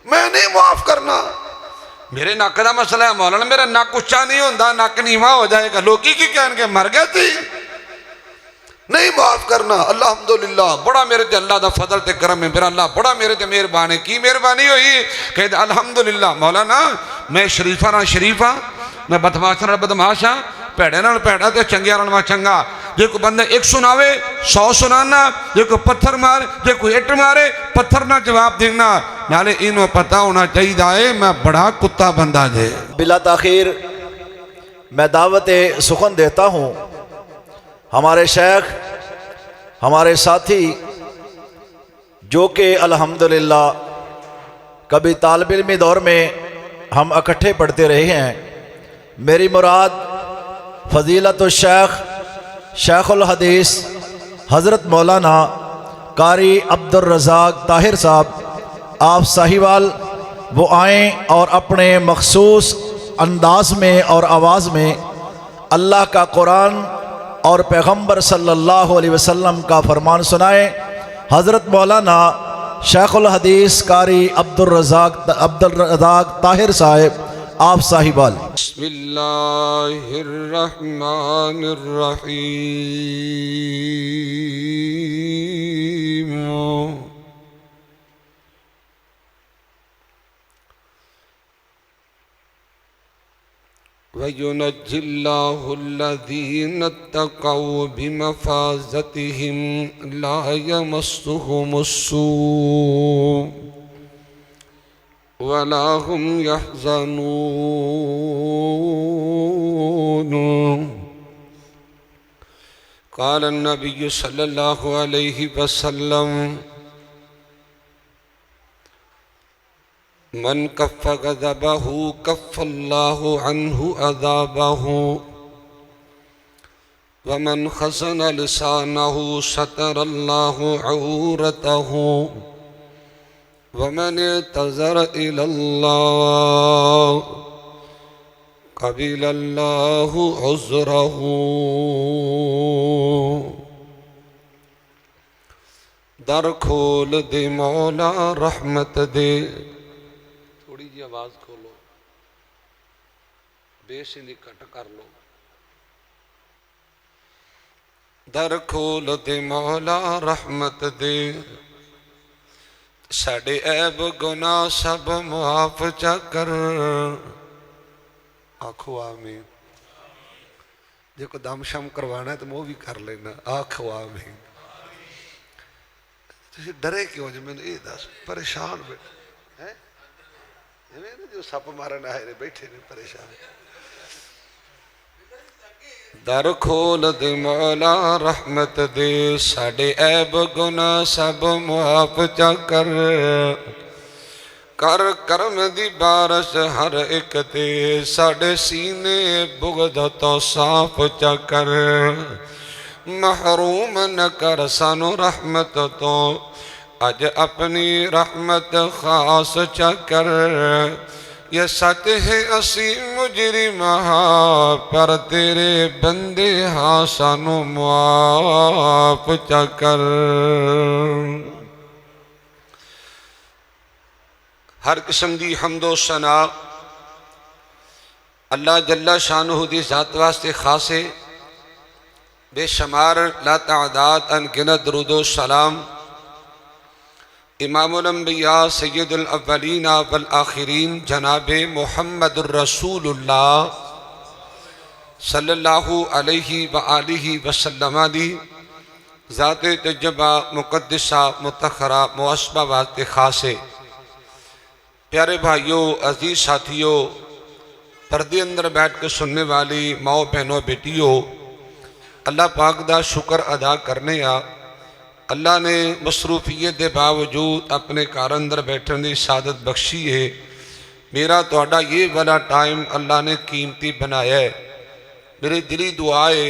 میں نہیں معاف کرنا۔ میرے نک دا مسئلہ ہے مولانا، میرا نک اچھا نہیں ہوتا، نک نیواں ہو جائے گا، لوکی کی کہن کے مر گئے تھی، نہیں معاف کرنا۔ الحمدللہ بڑا میرے تے اللہ دا فضل تے کرم ہے، میرا اللہ بڑا میرے تے مہربانی کی مہربانی ہوئی کہ الحمدللہ مولانا میں شریفہ نہ شریفہ، میں بدماش نہ بدماش ہاں، پیڑے نہ پیڑا تے چنگیا نہ چنگا۔ جے کوئی بندہ ایک سناوے 100 سنانا، جے کوئی پتھر مارے، جے کوئی اٹ مارے پتھر نہ جواب دینا، نالے انہوں پتہ ہونا چاہیے میں بڑا کتا بندہ دے۔ بلا تاخیر میں دعوت سخن دیتا ہوں ہمارے شیخ، ہمارے ساتھی جو کہ الحمدللہ کبھی طالب علمی دور میں ہم اکٹھے پڑھتے رہے ہیں۔ میری مراد فضیلت الشیخ شیخ الحدیث حضرت مولانا قاری عبدالرزاق طاہر صاحب آپ ساہیوال، وہ آئیں اور اپنے مخصوص انداز میں اور آواز میں اللہ کا قرآن اور پیغمبر صلی اللہ علیہ وسلم کا فرمان سنائیں۔ حضرت مولانا شیخ الحدیث قاری عبدالرزاق طاہر صاحب آپ ساہیوال۔ بسم اللہ الرحمن الرحیم۔ وَيُنَجِّي اللَّهُ الَّذِينَ اتَّقَوْا بِمَفَازَتِهِمْ لَا يَمَسُّهُمُ السُّوءُ وَلَا هُمْ يَحْزَنُونَ۔ قال النبي صلى الله عليه وسلم من کف غضبہ کف اللہ عنہ عذابہ ومن خزن لسانہ ستر اللہ عورتہ ومن اعتذر الی اللہ قبل اللہ عذرہ۔ در کھول دے مولا رحمت دے، تھوڑی جی آواز کھولو، بیس ہی کٹ کر لو۔ در کھول دے مولا رحمت دے، ساڑے عیب گناہ سب معاف چا کر۔ آنکھو آمین۔ جے کو دم شم کروانا ہے تو وہ بھی کر لینا، آنکھو آمین۔ تسی ڈرے کیوں جو میں نے یہ دس پریشان بیٹھے ہیں، جو سپ مارنا ہے بیٹھے نے پریشان۔ در کھول دے مولا رحمت دے، ساڑے عیب گناہ سب معاف چا کر۔ کر کرم دی بارش ہر ایک تے، ساڑے سینے بغض تو صاف چا کر۔ محروم نہ کر سانو رحمت تو، اج اپنی رحمت خاص چا کر۔ یہ سچ ہے اسی مجرم ہاں، پر تیرے بندے ہاں سانو معاف چا کر۔ ہر قسم دی حمد و ثنا اللہ جل شانہ دی ذات واسطے خاص ہے۔ بے شمار لا تعداد انگنت درود و سلام امام الانبیاء سید الاولین والآخرین جناب محمد الرسول اللہ صلی اللہ علیہ وآلہ وسلم دی ذات تجبہ مقدسہ متخرہ معصبہ واسطے خاص ہے۔ پیارے بھائیوں، عزیز ساتھیوں، پردے اندر بیٹھ کے سننے والی ماؤں بہنوں بیٹیوں، اللہ پاک دا شکر ادا کرنے آ اللہ نے مصروفیت دے باوجود اپنے کار اندر بیٹھن دی سعادت بخشی ہے۔ میرا توڑا یہ والا ٹائم اللہ نے قیمتی بنایا ہے۔ میری دلی دعائے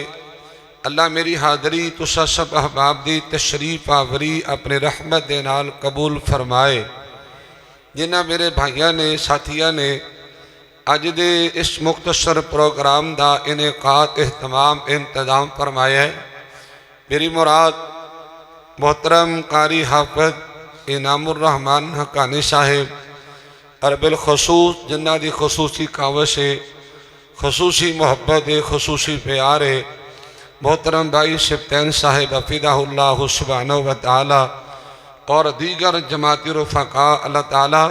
اللہ میری حاضری تسا سب احباب دی تشریف آوری اپنے رحمت دے نال قبول فرمائے۔ جنہ میرے بھائیاں نے ساتھیاں نے اج دے اس مختصر پروگرام دا انعقاد اہتمام انتظام فرمایا ہے۔ میری مراد محترم قاری حافظ انعام الرحمن حقانی صاحب اور بالخصوص جنہ دی خصوصی کاوش ہے، خصوصی محبت ہے، خصوصی پیار ہے، محترم بھائی شبطین صاحب حفظہ اللہ سبحانہ و تعالی اور دیگر جماعتی رفقا اللہ تعالی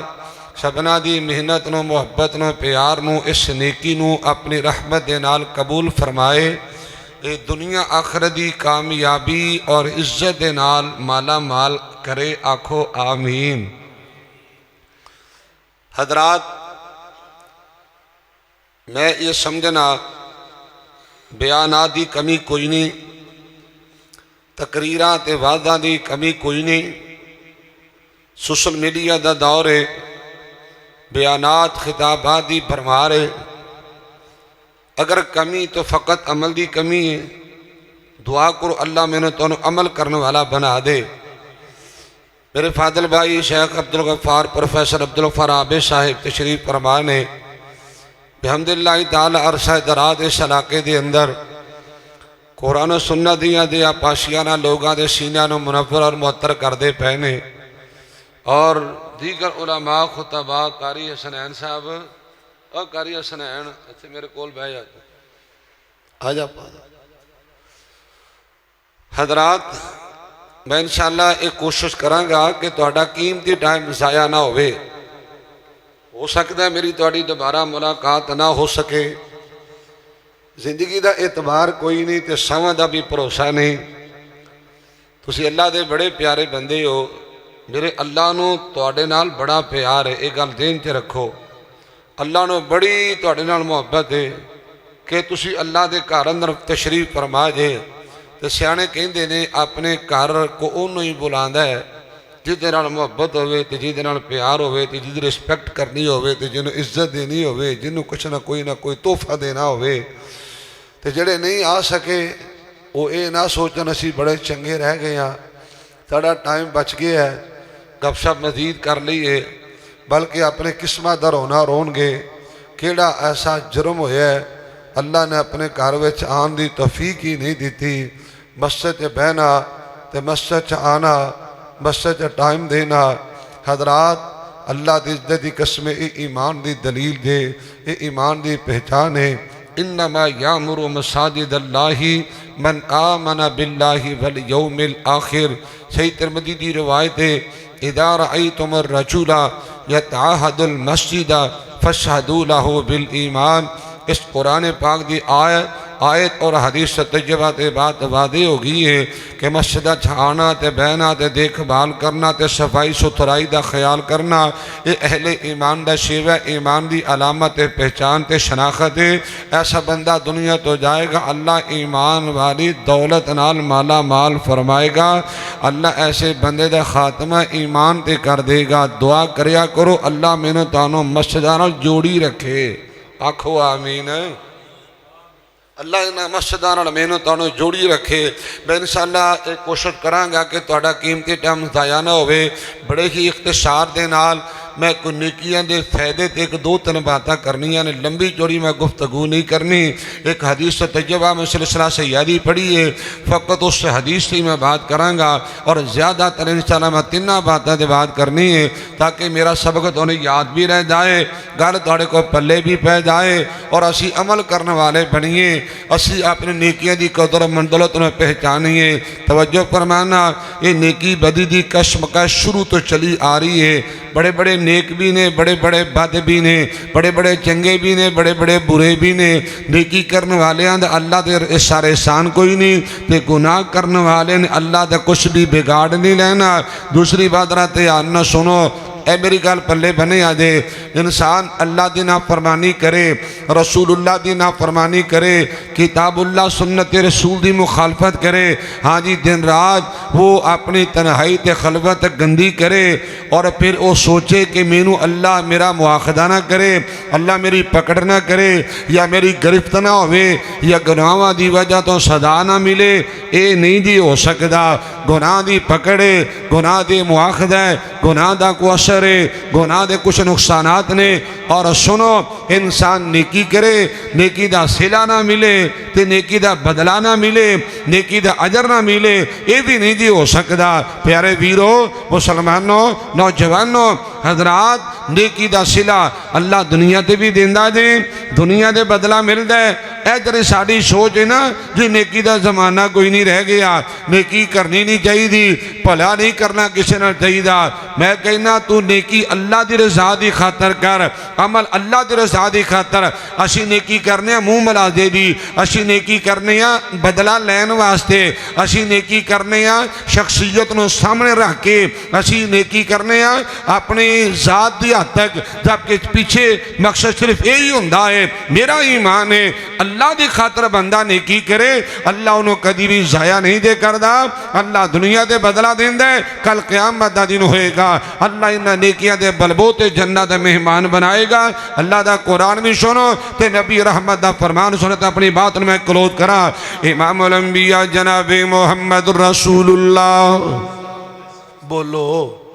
سبنا دی محنت نو محبت نو پیار نو اس نیکی نو اپنی رحمت دے نال قبول فرمائے، اے دنیا آخرت دی کامیابی اور عزت دے نال مالا مال کرے، آکھو آمین۔ حضرات، میں یہ سمجھنا بیانات دی کمی کوئی نہیں، تقریرات تے وعدہ دی کمی کوئی نہیں، سوشل میڈیا دا دور ہے، بیانات خطابات دی بھرمار ہے، اگر کمی تو فقط عمل دی کمی ہے، دعا کرو اللہ میں نے تو عمل کرنے والا بنا دے۔ میرے فاضل بھائی شیخ عبدالغفار پروفیسر عبدالغفار عابد صاحب تشریف فرما نے بحمداللہ تعالی عرصہ دراز اس علاقے دے اندر قرآن و سنت دیاں دیا پاشیانہ لوگاں دے سینیاں نو منور اور معطر کر دے پہنے، اور دیگر علماء خطباء قاری حسنین صاحب اور قاری حسنین اچھے میرے کول بہ جاتے آجا حضرات، میں انشاءاللہ ایک کوشش کروں گا کہ تہاڈا قیمتی ٹائم ضائع نہ ہوئے، ہو سکتا ہے میری تہاڈی دوبارہ ملاقات نہ ہو سکے، زندگی دا اعتبار کوئی نہیں تے سماں دا بھی بھروسہ نہیں، تسی اللہ دے بڑے پیارے بندے ہو، میرے اللہ نو تہاڈے نال بڑا پیار ہے، ایک گل ذہن چ رکھو، اللہ نو بڑی تہاڈے نال محبت ہے کہ تسی اللہ دے گھر اندر تشریف فرما جے، تے سیانے کہندے نے اپنے گھر کو اونوں ہی بلاندا ہے جہدے نال محبت ہوئے تے جہدے نال پیار ہوئے تے جہدی رسپیکٹ کرنی ہوئے تے جنوں عزت دینی ہوئے، جنوں کچھ نہ کوئی تحفہ دینا ہوئے، تے جڑے نہیں آ سکے وہ اے نہ سوچن اسی بڑے چنگے رہ گئے ہیں، ساڈا ٹائم بچ گیا ہے، گپ شپ مزید کر لئیے، بلکہ اپنے قسمہ در ہونا رون گے، کیڑا ایسا جرم ہویا ہے اللہ نے اپنے گھر وچ آن دی توفیق ہی نہیں دیتی، مسجد چ بہنا تے مسجد چ آنا، مسجد چ ٹائم دینا۔ حضرات، اللہ دی عزت دی قسم اے ایمان دی دلیل دے، اے ایمان دی پہچان ہے، انما یامر مساجد اللہ من آمن باللہ والیوم الآخر، صحیح ترمذی دی روایت ہے، اذا رأیتم الرجل یتعاہد المسجد فاشہدوا لہ بالایمان۔ اس قرآن پاک دی آیت اور حدیث طیبہ تے بات واضح ہو گئی ہے کہ مسجدہ چھانا تے بہنا تے دیکھ بھال کرنا تے صفائی ستھرائی دا خیال کرنا، یہ اہل ایمان دا شیوہ ایمان دی علامت پہچان تے شناخت ہے۔ ایسا بندہ دنیا تو جائے گا، اللہ ایمان والی دولت نال مالا مال فرمائے گا، اللہ ایسے بندے دا خاتمہ ایمان تے کر دے گا۔ دعا کریا کرو اللہ میں نے تانوں مسجدہ نال جوڑی رکھے، آکھو آمین۔ اللہ انہاں مسجداں نال مینوں تانوں جوڑی رکھے۔ میں انشاءاللہ ایک کوشش کراں گا کہ تہاڈا قیمتی ٹائم ضائع نہ ہوئے، بڑے ہی اختصار دے نال میں کوئی نیکیاں دے فائدے تے ایک دو تین باتاں کرنیاں نے، لمبی چوڑی میں گفتگو نہیں کرنی۔ ایک حدیث طیبہ میں سلسلہ سیادی پڑھی ہے، فقط اس حدیث سے میں بات کراں گا، اور زیادہ تر انشاءاللہ میں تینہ باتیں دے بات کرنی ہے تاکہ میرا سبق تو انہیں یاد بھی رہ جائے، گل تھوڑے کو پلے بھی پہ جائے، اور اسی عمل کرنے والے بنیے، اسی اپنی نیکیاں دی قدر و منزلت انہیں پہچانیے۔ توجہ فرمانا، یہ نیکی بدی دی کشمکش شروع تو چلی آ رہی ہے، بڑے بڑے نیک بھی نے، بڑے بڑے بد بھی نے، بڑے بڑے چنگے بھی نے، بڑے بڑے برے بھی نے۔ نیکی کرنے والے ہیں اللہ دے سارے احسان کوئی نہیں، تے گناہ کرنے والے نے اللہ دے کچھ بھی بگاڑ نہیں لینا۔ دوسری بات رہتے آنا سنو، اے میری گل پلے بنے آجے، انسان اللہ دی نافرمانی کرے، رسول اللہ دی نافرمانی کرے، کتاب اللہ سنت رسول دی مخالفت کرے، ہاں جی دن رات وہ اپنی تنہائی تے خلوت گندی کرے، اور پھر وہ سوچے کہ مینوں اللہ میرا مواخذہ نہ کرے، اللہ میری پکڑ نہ کرے، یا میری گرفت نہ ہوئے، یا گناہاں دی وجہ تو سزا نہ ملے، اے نہیں دی ہو سکتا۔ گناہ دی پکڑے، گناہ دی مواخذہ، گناہ دا کو اثر ہے، گناہ دے کچھ نقصانات نے۔ اور سنو، انسان نیکی کرے، نیکی دا صلہ نہ ملے تے نیکی دا بدلہ نہ ملے، نیکی دا اجر نہ ملے، یہ بھی نہیں دی ہو سکتا۔ پیارے ویرو، مسلمانوں، نوجوانوں، حضرات، نیکی دا صلہ اللہ دنیا تے بھی دیندہ جے دنیا دے بدلہ ملدا ہے اے جڑی ساڈی سوچ ہے نا جی نیکی دا زمانہ کوئی نہیں رہ گیا نیکی کرنی نہیں چاہیے دی بھلا نہیں کرنا کسی نال چاہیے میں کہنا تو نیکی اللہ دی رضا دی خاطر کر عمل اللہ دی رضا دی خاطر اسی نیکی کرنے ہیں منہ ملازے دی اسی نیکی کرنے ہیں بدلہ لین واسطے اسی نیکی کرنے ہیں شخصیت نو سامنے رکھ کے اسی نیکی کرنے ہیں اپنی ذات دی حد تک جبکہ پیچھے مقصد صرف یہی ہوندا ہے میرا ایمان ہے اللہ دی خاطر بندہ نیکی کرے اللہ انہوں کدی بھی ضائع نہیں دے کردہ اللہ دنیا دے بدلہ دیندہ ہے کل قیامت دا دن ہوئے گا اللہ انہاں نیکیاں دے بلبوتے جنت دے مہمان بنائے گا اللہ دا قرآن بھی سنو تے نبی رحمت دا فرمان سنو تے اپنی بات میں کلوز کرا امام الانبیاء جناب محمد رسول اللہ بولو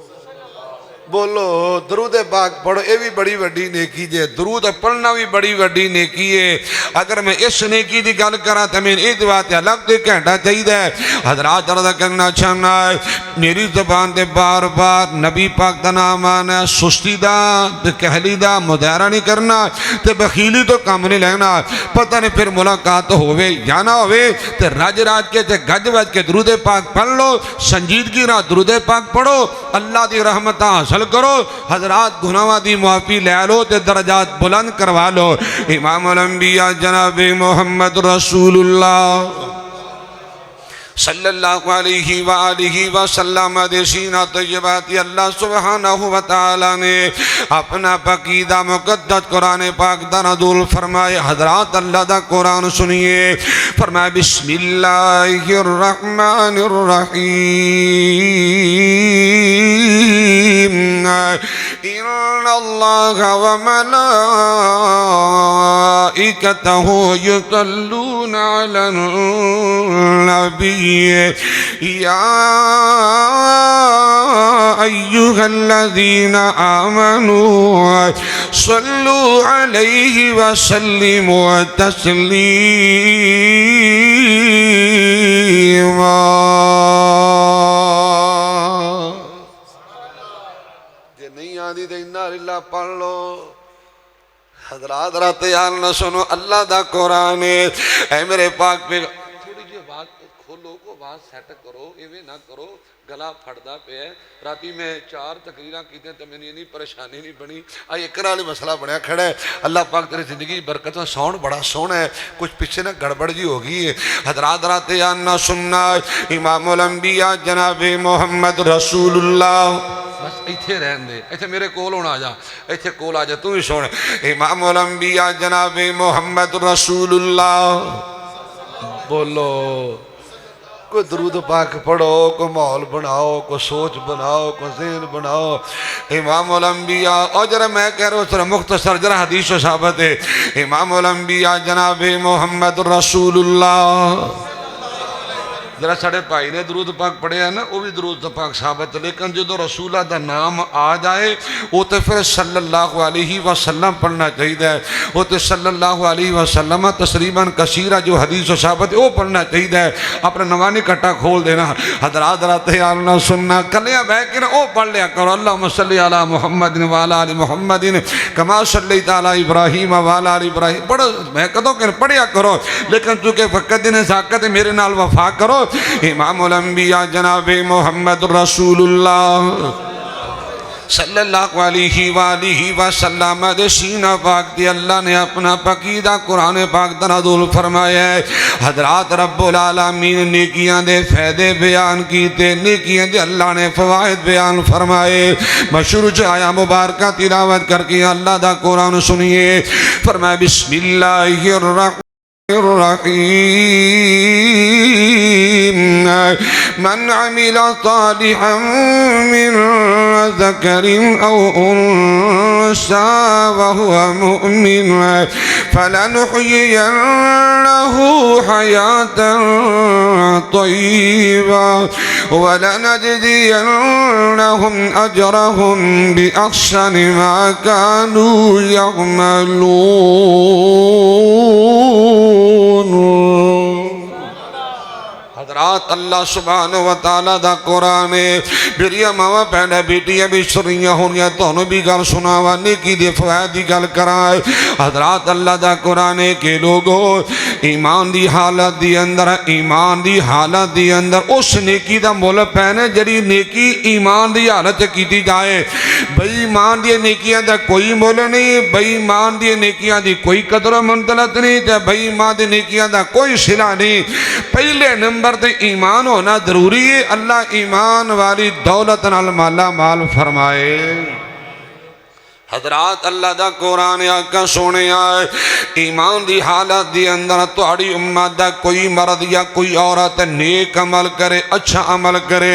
بولو درود پاک پڑھو یہ بھی بڑی وڈی نیکی جے درود پڑھنا بھی بڑی وڈی نیکی ہے اگر میں اس نیکی دی گل کرا تو میں یہ بات الگ دے گھنٹہ چاہیے حضرات عرض کرنا چاہنا ہے میری زبان دے بار بار نبی پاک دا نام آنا سستی دا کہلی دا مدارہ نہیں کرنا تے بخیلی تو کام نہیں لینا پتہ نہیں پھر ملاقات ہوئے یا نہ ہوئے تے راج راج کے تے گج وج کے درود پاک پڑھ لو سنجیدگی نہ درود پاک پڑھو اللہ دی رحمتہ حاصل کرو حضرات گناہاں دی معافی لے لو تے درجات بلند کروا لو امام الانبیاء جناب محمد رسول اللہ صلی اللہ علیہ وآلہ وسلم دے سینہ طیباتی اللہ سبحانہ وتعالی نے اپنا پاکیدہ مقدس قرآن پاک دا نزول فرمائے حضرات اللہ دا قرآن سنیے فرمائے بسم اللہ الرحمن الرحیم ان اللہ وملائکتہ یصلون علی النبی یا ایہا الذین آمنوا صلو علیہ وسلموا تسلیما جے نہیں آدھی تو انا للہ پڑھ لو حضرات رات یار نہ سنو اللہ دا قرآن ہے اے میرے پاک پہ تھوڑی جی آواز کھولو کو آواز سیٹ کرو ایویں نہ کرو گلا پھڑدا پہ ہے راتی میں 4 تقریراں کیتے تو میں نہیں پریشانی نہیں بنی آئی اکرا والی مسئلہ بنیا کھڑا ہے اللہ پاک تیری زندگی برکت میں ساؤنڈ بڑا سونا ہے کچھ پیچھے نہ گڑبڑ جی ہوگی ہے حضرات رات یار نہ سننا امام الانبیاء جناب محمد رسول اللہ بس ایتھے رہن دے ایتھے میرے کول ہونا آجا ایتھے کول آجا تو ہی سونے امام الانبیاء جناب محمد رسول اللہ بولو کوئی درود پاک پڑھو کوئی ماحول بناؤ کوئی سوچ بناؤ کوئی ذہن بناؤ امام الانبیاء اور جرہ میں کہہ رہا ہوں سر مختصر جرہ حدیث و صحابت ہے امام الانبیاء جناب محمد رسول اللہ ذرا ساڑھے پائی نے درود پاک پڑھے ہیں نا وہ بھی درود پاک ثابت لیکن جو رسولہ دا نام آ جائے وہ تو پھر صلی اللہ علیہ وسلم پڑھنا چاہیے وہ تو صلی اللہ علیہ وسلم تسلیماً کثیرہ جو حدیث و ثابت ہے وہ پڑھنا چاہیے اپنا نوانی کٹا کھول دینا حضرات رات یالنا سننا کلیاں بہ کے نا وہ پڑھ لیا کرو اللہم صلی علی محمد وعلی آل محمد کما صلی تعالی ابراہیم وعلی آل ابراہیم پڑھو میں کہتا ہوں کہ پڑھیا کرو لیکن چونکہ فقط دن ساکت ہے میرے نال وفا کرو امام الانبیاء جناب محمد رسول اللہ صلی اللہ علیہ وآلہ وسلم دے سینہ پاک دی اللہ نے اپنا پاکیدہ قرآن پاک دا نازل فرمایا ہے حضرات رب العالمین نیکیاں دے فائدے بیان کیتے نیکیاں دے اللہ نے فوائد بیان فرمائے مشروع آیا مبارکہ تلاوت کر کے اللہ دا قرآن سنیے فرمایا بسم اللہ الرحمن الرحیم من عمل صالحا من ذکر او انثى وهو مؤمن فلنحيينه حياة طيبة ولنجزينهم أجرهم بأحسن ما كانوا يعملون حضرات اللہ سبحانہ و تعالیٰ دا قرآن ہے. میری ماما بہنیں بیٹیاں بھی سنیاں ہونیاں تانوں بھی گل سناوا نیکی دے فوائد دی گل کرائے. حضرات اللہ دا قرآن ہے کہ لوگو ایمان دی حالت دی اندر اس نیکی دا مول پہنے جڑی نیکی ایمان دی حالت کیتی جائے. بے ایمان دی نیکیاں دا کوئی مول نہیں, بے ایمان دی نیکیاں دی کوئی قدر و منزلت نہیں, تے بے ایمان دی نیکیاں دا کوئی صلہ نہیں. پہلے نمبر تے ایمان ہونا ضروری ہے. اللہ ایمان والی دولت نال مالا مال فرمائے. حضرات اللہ دا قرآن آقا سونے آئے ایمان دی حالت دی اندر تہاڑی امت دا کوئی مرد یا کوئی عورت نیک عمل کرے, اچھا عمل کرے,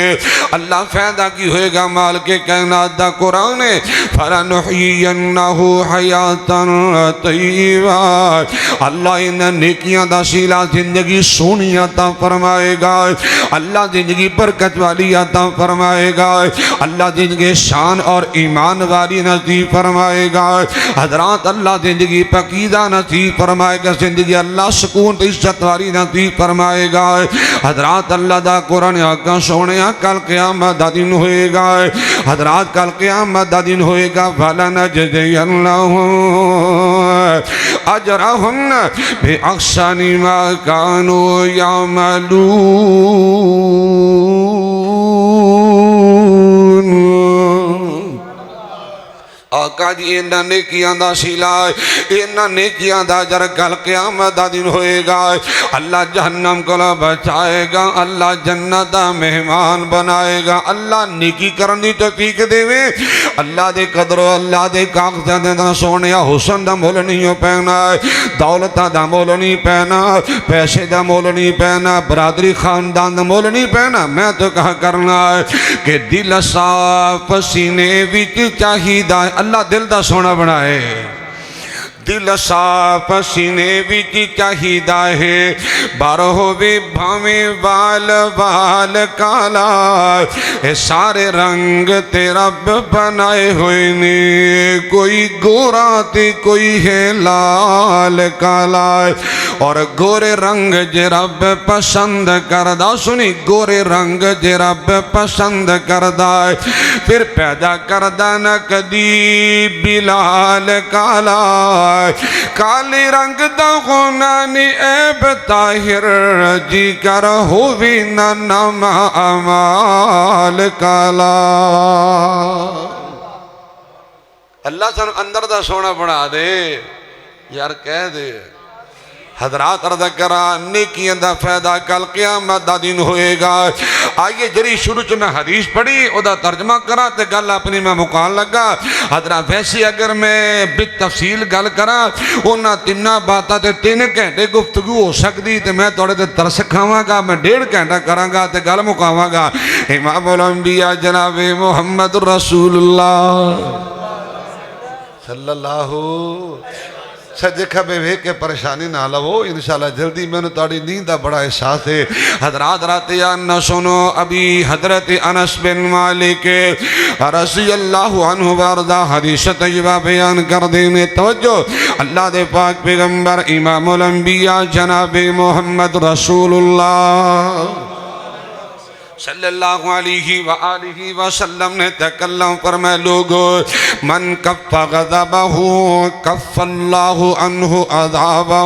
اللہ فائدہ کی ہوئے گا مال کے کائنات دا قرآن ہے. فَلَنُحْيِيَنَّهُ حَيَاتًا طَيِّبَةً اللہ انہیں نیکیاں دا سیلا زندگی سونی عطا فرمائے گا. اللہ زندگی برکت والی عطا فرمائے گا. اللہ زندگی شان اور ایمان والی نصیب فرمائے گا. حضرات اللہ زندگی پاکیزہ نصیب فرمائے گا. زندگی اللہ سکون عزت والی نصیب فرمائے گا. حضرات اللہ دا قرآن آقا سونیا کل قیامت دا دن ہوئے گا. حضرات کل قیامت دا دن ہوئے گا. فَلَنَجْزِيَنَّهُمْ أَجْرَهُمْ بِأَحْسَنِ مَا كَانُوا يَعْمَلُونَ. آقا جی انہاں نیکیاں دا سلا, انہاں نیکیاں دا اجر کل قیامت دا دن ہوئے گا. اللہ جہنم کو بچائے گا, اللہ جنت دا مہمان بنائے گا. اللہ نیکی کرن دی توفیق دے وے. اللہ دے قدر و اللہ دے کاغذات دے سونیا حسن دا مول نہیں پہنا, دولت دا مول نہیں پہنا, پیسے دا مول نہیں پہنا, برادری خاندان دا مول نہیں پہنا. میں تو کہا کرنا ہے کہ دل صاف سینے وچ چاہیدا. اللہ دل دا سونا بنائے, دل صاف سینے وچ چاہیدا ہے. بارہو بھی بھاویں وال وال کالا, اے سارے رنگ تے رب بنائے ہوئے نے. کوئی گورا تے کوئی ہے لال کالا, اور گورے رنگ جے رب پسند کردہ. سنی گورے رنگ جے رب پسند کردہ, پھر پیدا کردہ نہ کدی بلال کالا. کالی رنگ دا غنانی عیب طاہر, جی کر ہووی نہ نام اعمال کالا. اللہ سن اندر دا سونا بنا دے یار, کہہ دے. حضرات عرض کرا نیکیاں دا فائدہ کل قیامت دا دن ہوئے گا. آئیے جری شروع چ میں حدیث پڑھی او دا ترجمہ کرا تے گل اپنی میں مکان لگا. حضرات ویسی اگر میں بالتفصیل گل کرا اونا تینہ باتا تے 3 گھنٹے گفتگو ہو سکتی تے میں توڑے تے ترس کھاواں گا. میں 1.5 گھنٹہ کراں گا تے گل مکاواں گا. امام الانبیاء جناب محمد رسول اللہ صلی اللہ سجے کھبے بے کے پریشانی نہ لو. انشاءاللہ جلدی میں نے تاڑی نیند دا بڑا احساس ہے. حضرات راتیاں نہ سنو. ابھی حضرت انس بن مالک رضی اللہ عنہ وارضا حدیث طیبہ بیان کر دینے. توجہ, اللہ دے پاک پیغمبر امام الانبیاء جناب محمد رسول اللہ صلی اللہ علیہ وآلہ وسلم نے تکلم فرمائے, لوگو من کف غضبہ کف اللہ عنہ عذابہ.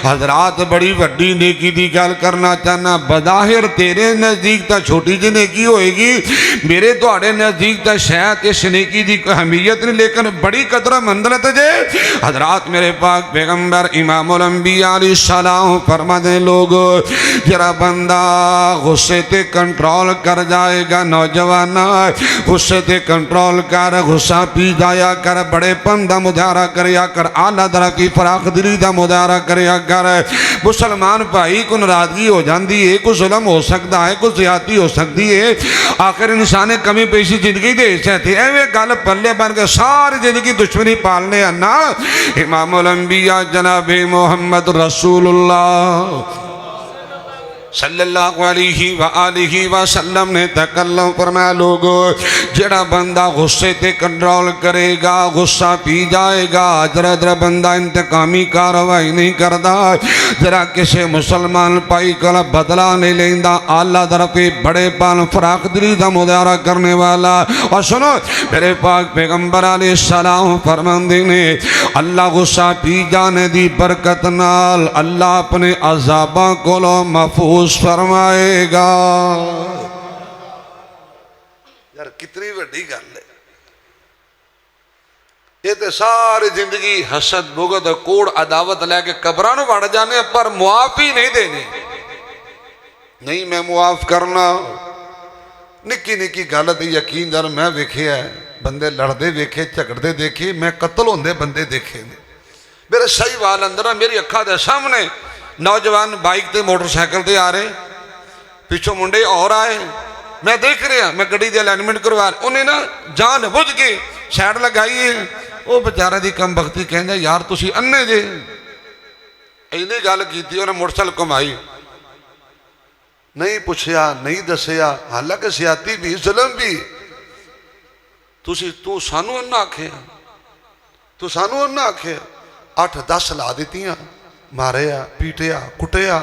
حضرات بڑی وڈی نیکی دی گل کرنا چاہنا. بظاہر تیرے نزدیک تا چھوٹی جی نیکی ہوئے گی, میرے توڑے نزدیک تا شاید اس نیکی دی کوئی اہمیت نہیں, لیکن بڑی قدر منزلت جے. حضرات میرے پاک پیغمبر امام الانبیاء علیہ السلام فرما دے, لوگو جرا بندہ غصے تے کنٹرول کر جائے گا. نوجوان غصے تے کنٹرول کر, غصہ پی جایا کر, بڑے پن دا مظاہرہ کریا کر, اعلیٰ درجے کی فراخ دلی دا مظاہرہ کریا کر. مسلمان بھائی کو ناراضگی ہو جاندی ہے, کوئی ظلم ہو سکتا ہے, کوئی زیادتی ہو سکتی ہے. آخر انسان کمی پیشی زندگی دے سکتے ہیں. ایوے گل پلے بن کے ساری زندگی دشمنی پالنے انا. امام الانبیاء جناب محمد رسول اللہ صلی اللہ علیہ وآلہ وسلم نے تکلم فرمایا لوگو جڑا بندہ غصے تے کنٹرول کرے گا غصہ پی جائے گا جرا بندہ انتقامی کاروائی نہیں کردا جرا کسے مسلمان پائی کلا بدلہ نہیں لیندہ اللہ درفی بڑے پان فراق دلی دا مدارہ کرنے والا اور سنو میرے پاک پیغمبر علیہ السلام فرماندے نے اللہ غصہ پی جانے دی برکت نال اللہ اپنے عذاباں کو لو محفوظ فرمائے گا یار کتنی بڑی گل ہے یہ تے ساری زندگی حسد بغض کوڑ عداوت لے کے قبرانوں بڑھ جانے پر معافی نہیں دینے نہیں میں معاف کرنا نکی نکی گل تے یقین جان میں ویکھے ہے بندے لڑدے ویکھے جھگڑدے دیکھے میں قتل ہوندے بندے دیکھے میرے صحیح وال اندر میری اکھاں دے سامنے نوجوان بائک تے موٹر سائیکل تے آ رہے پیچھوں منڈے اور آئے میں دیکھ رہا میں گڑی دے الائنمنٹ کروا رہا انہیں نا جان بجھ کے سائیڈ لگائی ہے وہ بیچارہ دی کم بختی کہندے یار تسی انے جے اینی گل کیتی انہیں موٹر سائیکل کمائی نہیں پوچھیا نہیں دسیا حالانکہ سیاتی بھی ظلم بھی تو سانو انا آکھے تو سانو انا آکھے 8-10 لا دیتیاں ماریا پیٹیا کٹیا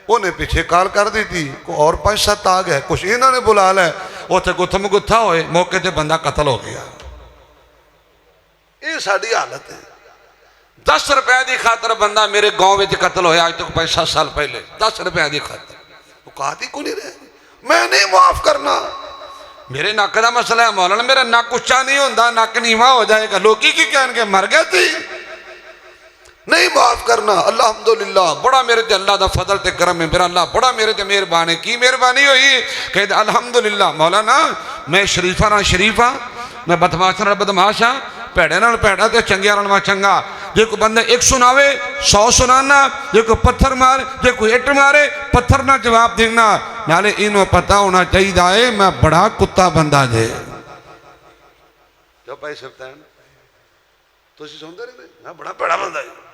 انہیں پیچھے کال کر دی تھی کوئی اور 5-7 آ گئے کچھ انہوں نے بلا لے وہ تھے گتھم گتھا ہوئے موقع تے بندہ قتل ہو گیا یہ ساڑی حالت ہے 10 روپے دی خاطر بندہ میرے گاؤں میں قتل ہویا آج تک 5-7 سال پہلے 10 روپے دی خاطر وہ کہا دی کو نہیں رہے میں نہیں معاف کرنا میرے ناک دا مسئلہ ہے مولانا میرا ناک اچھا نہیں ہوندہ ناک نیواں ہو جائے گا لوگی کی کہنے کے مر گئے تھی نہیں معاف کرنا الحمدللہ بڑا میرے تے اللہ دا فضل تے کرم ہے میرا اللہ بڑا میرے تے مہربانی کی مہربانی ہوئی کہتے الحمدللہ مولانا میں شریفہ نہ شریفہ میں بدماش نہ بدماش ہاں پیڑے نہ پیڑا تے چنگیا نہ چنگا جے کوئی بندے 1 سناوے 100 سنانا جے کوئی پتھر مارے جے کوئی اٹ مارے پتھر نہ جواب دینا نالے انہوں پتہ ہونا چاہیے دائے میں بڑا کتا بندہ جے جو پائی سکتا ہے تو اسی سوندے رہے میں بڑا پیڑا بندہ ہے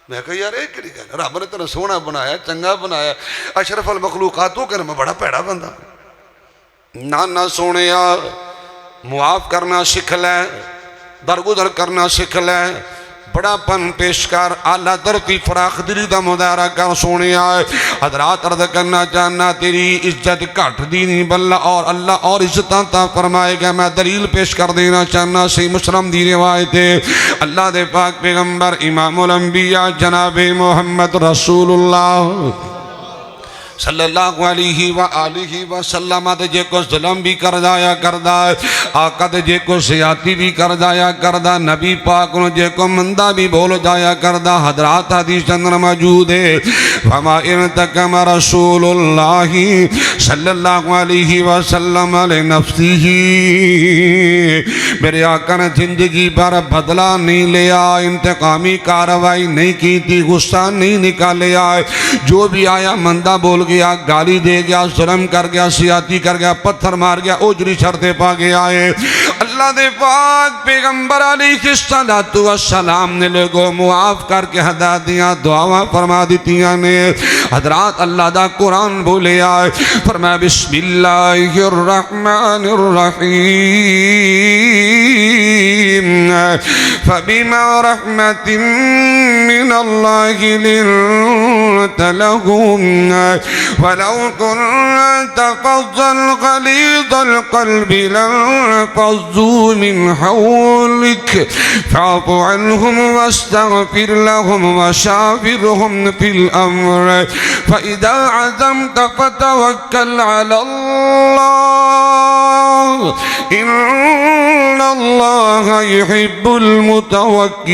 میں کہا یار ایک کری گل رب نے تیرا سونا بنایا چنگا بنایا اشرف المخلوقات تو کہنا میں بڑا پیڑا بندہ نہ سونیا معاف کرنا سکھ لے درگزر کرنا سکھ لے بڑا پن پیش کر اعلیٰ درتی فراخ دلی دا مدارہ کر سونیا حضرات عرض کرنا چاہنا تیری عزت کٹ دینی بلہ اور اللہ اور عزتاں تا فرمائے گا میں دلیل پیش کر دینا چاہنا صحیح مسلم دی روایت ہے اللہ دے پاک پیغمبر امام الانبیاء جناب محمد رسول اللہ صلی اللہ علیہ وآلہ وسلم دے جے کو ظلم بھی کر جایا کردہ آقا دے جے کو سیاتی بھی کر جایا کردہ نبی پاک نے جے کو مندہ بھی بول جایا کردہ حضرات حدیث اندر موجود ہے فما انتقم رسول اللہ صلی اللہ علیہ وسلم لنفسہ میرے آقا نے زندگی پر بدلہ نہیں لیا انتقامی کاروائی نہیں کی تھی غصہ نہیں نکالیا جو بھی آیا مندہ بول گیا گالی دے گیا ظلم کر گیا سیاتی کر گیا پتھر مار گیا اجری شرطے پا گیا ہے اللہ دے پاک پیغمبر علیہ السلام نے لوگوں معاف کر کے ہدایت دیا دعاواں فرما دیتیاں نے حضرات اللہ دا قرآن بولے آئے فرمایا بسم اللہ الرحمن الرحیم فبما رحمت من اللہ لنت لهم ولو كنت فظا غليظ القلب لانفضوا من حولك فاعف عنهم واستغفر لهم وشاورهم في الأمر فإذا عزمت فتوكل على الله إن الله يحب المتوكلين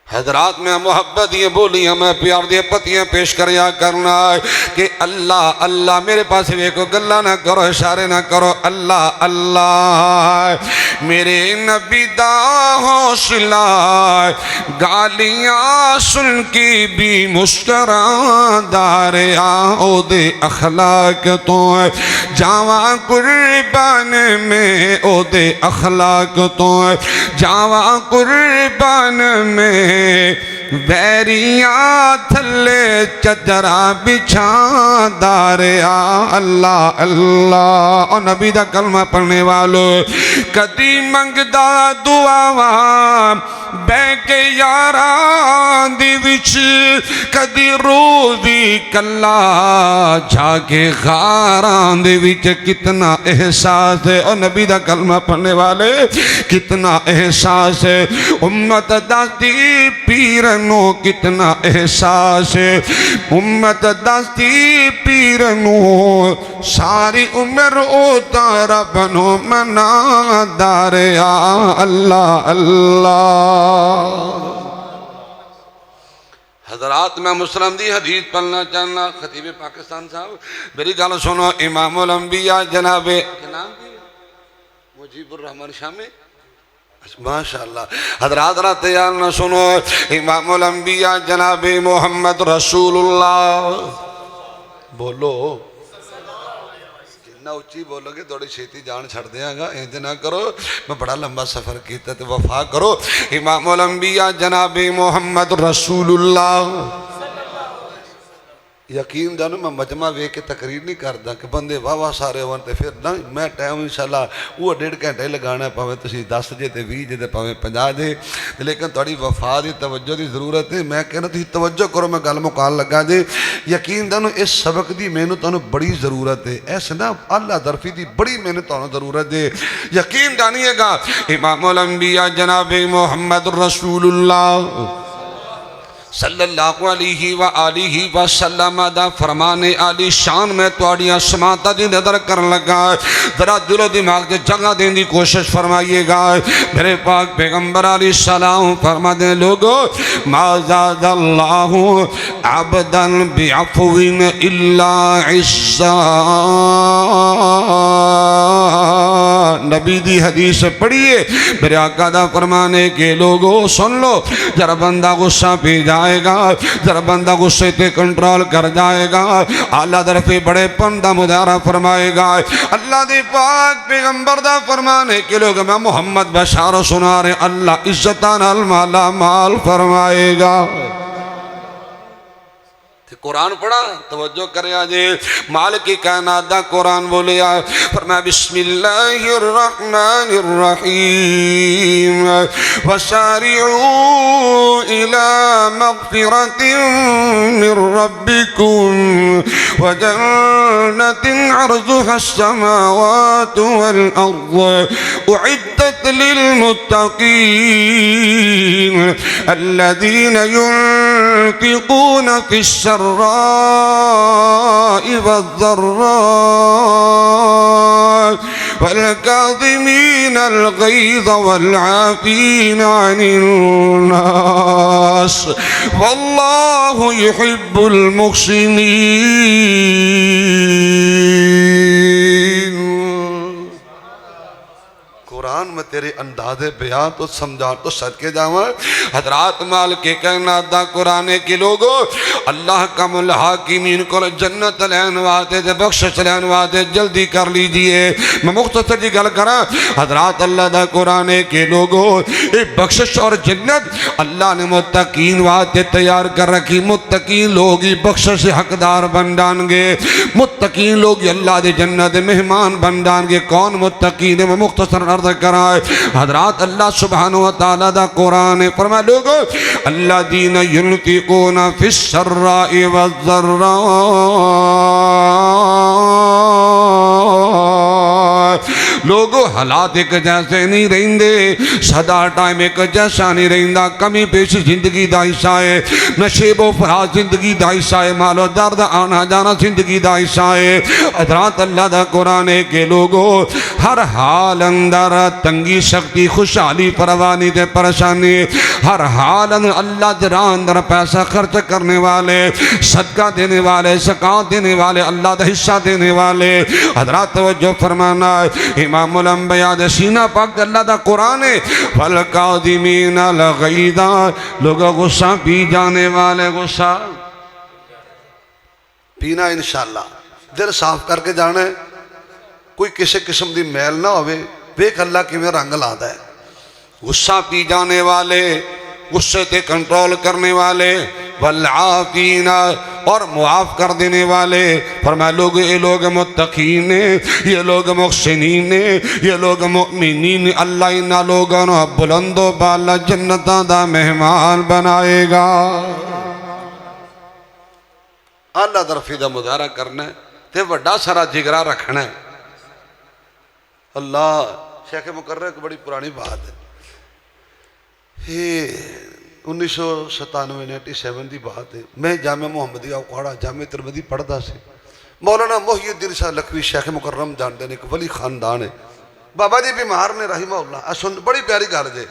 حضرات میں محبت یہ بولی ہمیں پیار دے پتیاں پیش کریا کرنا ہے کہ اللہ اللہ میرے پاس ویکو گلہ نہ کرو اشارے نہ کرو اللہ اللہ میرے نبی دا حوصلہ گالیاں سن کی بھی مسکران دارے آؤ دے اخلاق تو جاواں قربان میں او دے اخلاق تو جاواں قربان میں بیریاں تھلے چدرا بچھان داریا اللہ اللہ اور نبی دا کلمہ پڑھنے والو کدی منگدا دعاواں بے کے یاران دی وچ کدی روزی کلا جا کے غاران دی وچ کتنا احساس ہے اور نبی دا کلمہ پڑھنے والے کتنا احساس ہے امت داستی پیرنو کتنا احساس ہے امت داستی پیرنو ساری عمر اوتارا بنو منا داریا اللہ اللہ حضرات میں مسلم دی حدیث پڑھنا چاہنا خطیب پاکستان صاحب میری گل سنو امام الانبیاء جناب مجیب الرحمن شامی ماشاءاللہ حضرات را تیار نہ سنو امام الانبیاء جناب محمد رسول اللہ بولو نہ اچھی بولو گے تھوڑی چھیتی جان چھڑ دیا گا انج نہ کرو میں بڑا لمبا سفر کیتا تو وفا کرو امام الانبیاء جناب محمد رسول اللہ یقین جانو میں مجمع وے کے تقریر نہیں کردا کہ بندے واہ واہ سارے ہون تے پھر نہ میں ٹائم انشاءاللہ وہ 1.5 گھنٹے لگانا پاویں تسی 10 جے تے 20 جے تے پاویں 50 جے لیکن تھوڑی وفا دی توجہ دی ضرورت ہے میں کہنا تسی توجہ کرو میں گل مکان لگا جے یقین جانو اس سبق دی مینوں تانوں بڑی ضرورت ہے ایسے نا اللہ درفی دی بڑی مینوں تانوں ضرورت ہے یقین جانیے گا امام الانبیاء جناب محمد رسول اللہ صلی اللہ علیہ وآلہ وسلم دا فرمان عالی شان میں توڑیاں سماتا دی نظر کر لگا ذرا دل و دماغ دے جگہ دین دی کوشش فرمائیے گا میرے پاک پیغمبر علیہ السلام فرما دیں لوگو ما زاد اللہ عبدا بعفوین الا عزا نبی دی حدیث پڑھئے میرے آقا دا فرمانے کے لوگو سن لو ذرا بندہ غصہ پی جائے گا ذرا بندہ غصے تے کنٹرول کر جائے گا اللہ درفے بڑے پندہ مدارہ فرمائے گا اللہ دی پاک پیغمبر دا فرمانے کے لوگ میں محمد بشار سنا رہے اللہ عزتان المالا مال فرمائے گا قرآن پڑھا توجہ کرے آجے مالک کائنات دا قرآن بولیا فرمایا بسم اللہ الرحمن الرحیم وسارعوا الى مغفرت من ربکم وجنت عرضها السماوات والارض اعدت للمتقین الذین ينفقون في الشر والضراء والكاظمين الغيظ والعافين عن الناس والله يحب المحسنين قرآن میں تیرے انداز بیان تو سمجھا تو صدقے جاواں حضرات مال کے کائنات دا قرآن کے لوگوں اللہ کا الحاکمین کو جنت لین واسطے تے بخشش لین واسطے جلدی کر لیجئے میں مختصر جی گل کراں حضرات اللہ دا قرآن کے لوگوں اے بخشش اور جنت اللہ نے متقین واسطے تیار کر رکھی متقین لوگ ہی بخشش حقدار بن جان گے متقین لوگ اللہ دے جنت مہمان بن جان گے کون متقین میں مختصر عرض کرائے حضرات اللہ سبحانہ وتعالی دا قرآن فرمائے لوگو الذین ينفقون فی السراء والضراء لوگو حالات ایک جیسے نہیں رہندے صدا ٹائم ایک جیسا نہیں رہندہ کمی پیشی زندگی دا حصہ ہے نشیب و فراز زندگی دا حصہ ہے مال و درد آنا جانا زندگی دا حصہ ہے حضرات اللہ دا قرآن کے لوگو ہر حال اندر تنگی سختی خوشحالی پروانی دے پریشانی ہر حال اللہ جرا اندر پیسہ خرچ کرنے والے صدقہ دینے والے زکاۃ دینے والے اللہ دا حصہ دینے والے حضرات توجہ فرمانا امام الانبیاء دے سینہ پاک اللہ دا قرآن فالکاظمین الغیظ لوگوں غصہ پی جانے والے غصہ پینا انشاءاللہ دل صاف کر کے جانا ہے کوئی کسی قسم دی میل نہ ہوئے. ویکھ اللہ کیویں رنگ لاتا ہے. غصہ پی جانے والے, غصے تے کنٹرول کرنے والے, والعافین اور معاف کر دینے والے. فرمایا لوگ یہ لوگ متقین ہیں, یہ لوگ محسنین ہیں, یہ لوگ مؤمنین. اللہ انہاں لوگوں نے بلند و بالا جنتاں دا مہمان بنائے گا. اللہ طرفی دا مظاہرہ کرنا ہے تے وڈا سارا جگرا رکھنا ہے. اللہ شیخ مقرر ایک بڑی پرانی بات ہے. یہ 1997 دی بات ہے. میں جامعہ محمدیہ اکھاڑا جامعہ ترمذی پڑھتا سی. مولانا محی الدین صاحب لکھوی شیخ مکرم جانتے ہیں, ایک ولی خاندان ہے. بابا جی بیمار نے رحمہ اللہ. سن بڑی پیاری گل جے,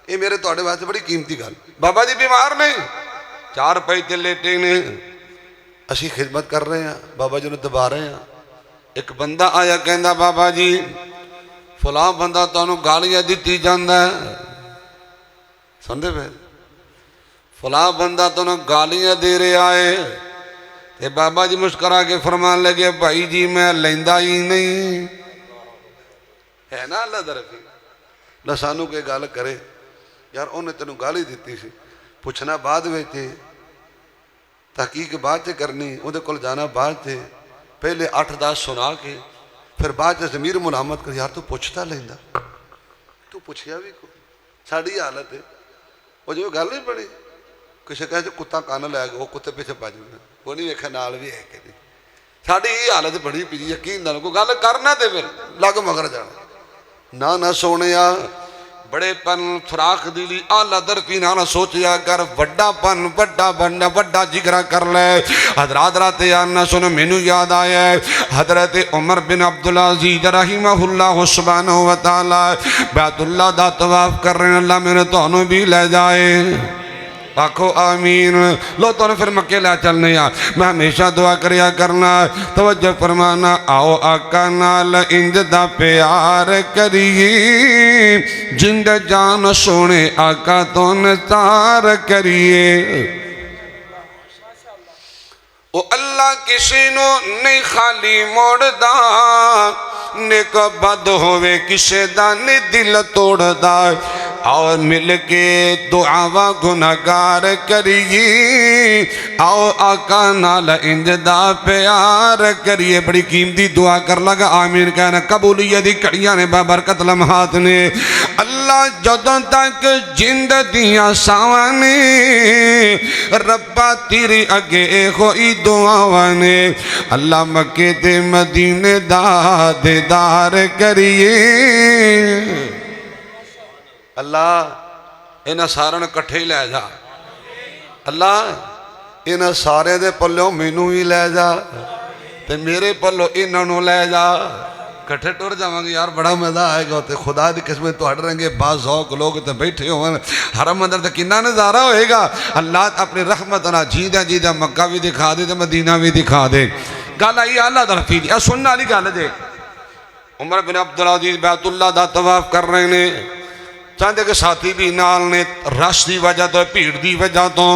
یہ میرے تواڈے واسطے بڑی قیمتی گل. بابا جی بیمار نے, 4 پائی تے لیٹے نے, اسی خدمت کر رہے ہیں, بابا جی نے دبا رہے ہیں. ایک بندہ آیا کہندا بابا جی فلاں بندہ تانوں گالیاں دتی جاندا ہے. سمجھے پے, فلاں بندہ تانوں گالیاں دے رہا ہے. تے بابا جی مسکرا کے فرمان لگے بھائی جی میں لیندا ہی نہیں. ہے نا اللہ درفی نہ سانوں کوئی گل کرے یار انہیں تینوں گالی دیتی سی, پوچھنا بعد وچ, تحقیق بعد سے کرنی, اندے کول جانا بعد سے, پہلے 8-10 سنا کے پھر بعد سے ضمیر ملامت کر. یار تو پوچھتا لیندا, تو پوچھیا بھی کو. ساڑی حالت ہے وہ جو گل نہیں بڑی, کسی کہے کتا کان لے گیا وہ کتے پیچھے پج گیا, وہ نہیں ویکھا نال بھی ہے کہ نہیں. ساڑی یہ حالت بڑی پی, یقین نال کو گل کرنا تے پھر لگ مگر جانا. نہ سونیا بڑے پن فراخ دلی آلہ درفی نہ سوچیا کر, وڈا پن وڈا بننا وڈا جگرا کر لے. حضرات رات یار سن مینوں یاد آیا ہے حضرت عمر بن عبدالعزیز رحمہ اللہ سبحانہ وتعالی بیت اللہ دا طواف کر رہے ہیں. اللہ میرے تانوں بھی لے جائے, آکھو آمین. لو تو پھر مکے لے چلنے یا میں ہمیشہ دعا کریا کرنا. توجہ فرمانا, آؤ آقا نال انج دا پیار کریے جند جان سونے آقا تو نثار کریے. او اللہ کسی نو نہیں خالی موڑ دا, نیک بد ہوئے کسے دا نہیں دل توڑ دا. اور مل کے دعاوا گناہگار کریے, آؤ آقا نال انج دا پیار کریے. بڑی قیمتی دعا کر لگا آمین کہنا. قبولیت دی کڑیاں نے بابرکت لمحات نے. اللہ جدوں تک جند دیاں ساواں نے ربا تیری اگے ہوئی دعاواں نے. اللہ مکے تے مدینے دا دیدار کریے. اللہ انہاں سارے نے کٹھے ہی لے جا. اللہ انہاں سارے دے پلوں مینوں ہی لے جا تے میرے پلوں انہاں نوں لے جا. کٹھے ٹر جاواں گے یار, بڑا مزہ آئے گا. تے خدا دی قسم تہاڈے رنگے باذوق لوگ تے بیٹھے ہون حرم اندر تے کنا نظارہ ہوئے گا. اللہ اپنی رحمت نال جیدہ جیدہ مکہ بھی دکھا دے تے مدینہ بھی دکھا دے. گل آئی اللہ طرفی دی, سننے والی گل جے. عمر بن عبدالعزیز بیت اللہ دا طواف کر رہے نے, چاہتے کہ ساتھی بھی نال نے, رش دی وجہ تو بھیڑ دی وجہ تو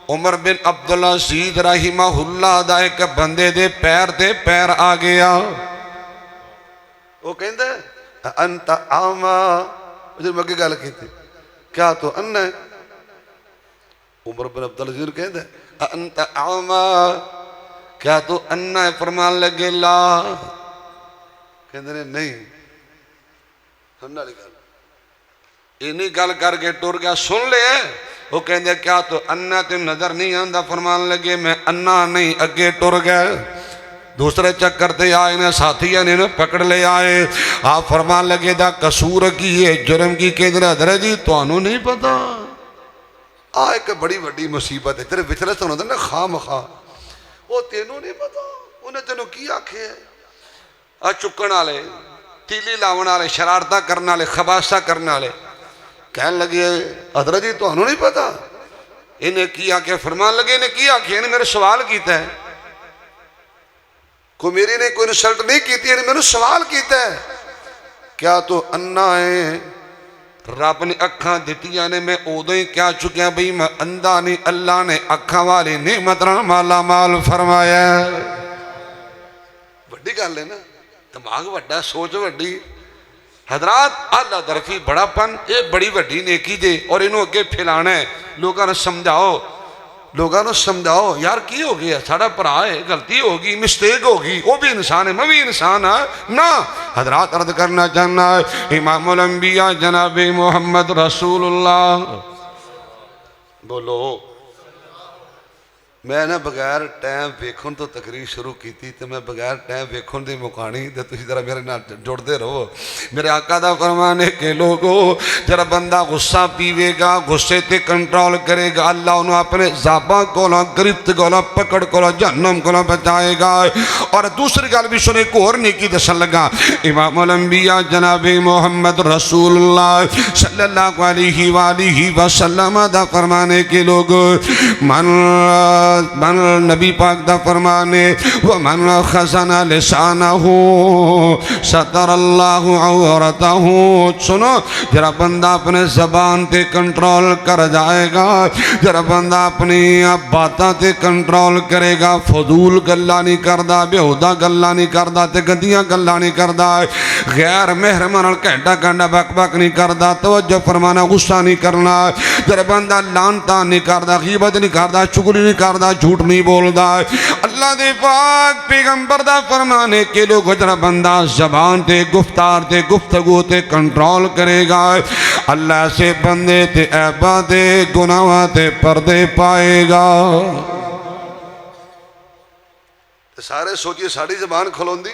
عمر بن عبدالعزیز رحمہ اللہ دا ایک بندے دے پیر آ گیا. وہ کہندے انت آما, جو مگے گل کی تھی کیا تو ان ہے. عمر بن عبدالعزیز کہندے انت آما, کیا تو ان ہے. فرمان لگے لا, کہندے نہیں. سننا لگا اینی گل کر کے ٹر گیا. سن لے, وہ کہندے کیا تو انا تے نظر نہیں آندا. فرمان لگے میں انا نہیں, اگے ٹر گئے. دوسرے چکر تے آئے نے, ساتھیاں نے پکڑ لے آئے. آپ فرمان لگے دا قصور کی ہے, جرم کی. کہندے حضرت جی تانوں نہیں پتا, ایک بڑی وڈی مصیبت ہے تیرے وچلے تو ہوندے نا خام خواہ, وہ تینوں نہیں پتا انہیں تینوں کی آکھے ہے. چکن والے, تیلی لاون والے, شرارتاں کرن والے, خباثہ کرن والے کہن لگے حضرت جی تانوں نہیں پتا انہیں کی آکھے. فرمان لگے انہیں کی آکھے, انہیں میرے سوال کیتا ہے. کوئی میری نے کوئی انسلٹ نہیں کیتی, انہیں میرے سوال کیتا ہے کیا تو انا ہے. رب نے اکھاں دتیاں نے, میں اودوں ہی کیا چکیا بھئی میں اندھا نہیں. اللہ نے اکھاں والی نعمت نال مالا مال فرمایا. بڑی گل ہے نا. دماغ وڈا سوچ وڈی حضرات اللہ درفی بڑا پن یہ بڑی وڈی نیکی جے اور انہوں اگے پھیلانا ہے لوگوں نے سمجھاؤ یار کی ہو گیا ساڑا پرا ہے غلطی ہوگی مسٹیک ہوگی وہ بھی انسان ہے میں بھی انسان ہے نا حضرات عرض کرنا چاہنا ہے امام الانبیاء جناب محمد رسول اللہ بولو میں نے بغیر ٹائم ویکھن تو تقریر شروع کی تھی تو میں بغیر ٹائم ویکھن دی مکانی تو تسی ذرا میرے نال جڑتے رہو میرے آقا دا فرمان ہے کہ لوگو جرا بندہ غصہ پیوے گا غصے تے کنٹرول کرے گا اللہ انہوں اپنے زابہ کولا گرفت کولا پکڑ کولا جہنم کولا بچائے گا اور دوسری گل بھی سنے کو اور نیکی دسن لگا امام الانبیاء جناب محمد رسول اللہ صلی اللہ علیہ وآلہ وسلم دا فرمان ہے کہ لوگو من نبی پاک دا فرمانے وَمَنْ خَزَنَ لِسَانَهُ سَتَرَ اللَّهُ عَوْرَتَهُ سنو جرا بندہ اپنے زبان تے کنٹرول کر جائے گا جرا بندہ اپنی باتاں تے کنٹرول کرے گا فضول گلہ نہیں کردہ بیہودہ گلہ نہیں کردہ تے گندیاں گلہ نہیں کردہ غیر محرمان کہنٹا کہنٹا بک بک نہیں کردہ توجہ فرمانا غصہ نہیں کرنا جرا بندہ لانتا نہیں کردہ غیبت نہیں کردہ چگلی نہیں کردہ جھوٹ نہیں بولدا اللہ دے پاک پیغمبر دا فرمانے کے لوگ جرا بندہ زبان تے گفتار تے گفتگو تے کنٹرول کرے گا اللہ سے بندے تے عیبہ تے گناہ تے پردے پائے گا سارے سوچئے ساڑی زبان کھلون دی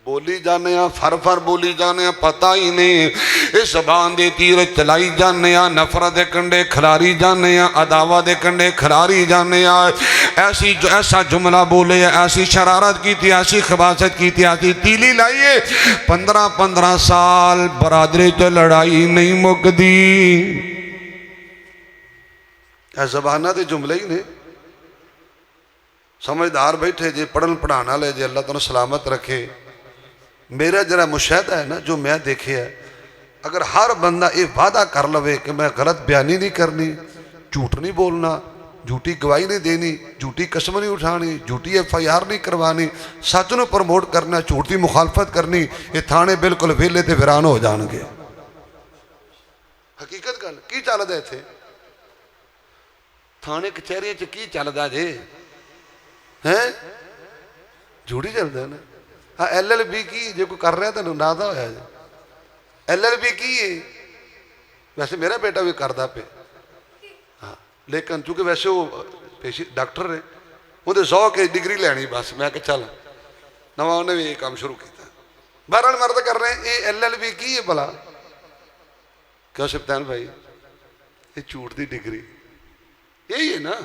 بولی جانے ہیں فر فر بولی جانے ہیں پتہ ہی نہیں اس زبان دے تیر چلائی جانے ہیں نفرت دے کنڈے کھلاری جانے ہیں عداوہ دے کنڈے کھلاری جانے ہیں ایسا جملہ بولے ایسی شرارت کی تھی ایسی خباست کی تھی ایسی تیلی لائیے 15 سال برادری تو لڑائی نہیں مک دی اے زبانہ دے جملے ہی نے سمجھدار بیٹھے جے پڑھن پڑھانا لے جے اللہ تعالیٰ سلامت رکھے میرا جرا مشاہدہ ہے نا جو میں دیکھے ہے اگر ہر بندہ یہ وعدہ کر لوے کہ میں غلط بیانی نہیں کرنی جھوٹ نہیں بولنا جھوٹی گواہی نہیں دینی جھوٹی قسم نہیں اٹھانی جھوٹی FIR نہیں کروانی سچ نو پروموٹ کرنا جھوٹ دی مخالفت کرنی یہ تھانے بالکل ویلے تے ویران ہو جان گے حقیقت گل کی چلدا ایتھے تھانے کچہریاں چ کی چلدا جے ہیں جھوٹی چلدا ہے نا ہاں LLB کی جو کوئی کر رہا ہے تو نادہ ہویا جائے LLB کی ہے ویسے میرا بیٹا بھی کردہ پہ ہاں لیکن چونکہ ویسے وہ پیشی ڈاکٹر ہے وہ ذوق ہے ڈگری لینی بس میں کہ چل نواں نے بھی یہ کام شروع کیتا بہرحال مرد کر رہے ہیں یہ LLB کی ہے بھلا کیا سبتان بھائی یہ جھوٹ دی ڈگری یہی ہے نا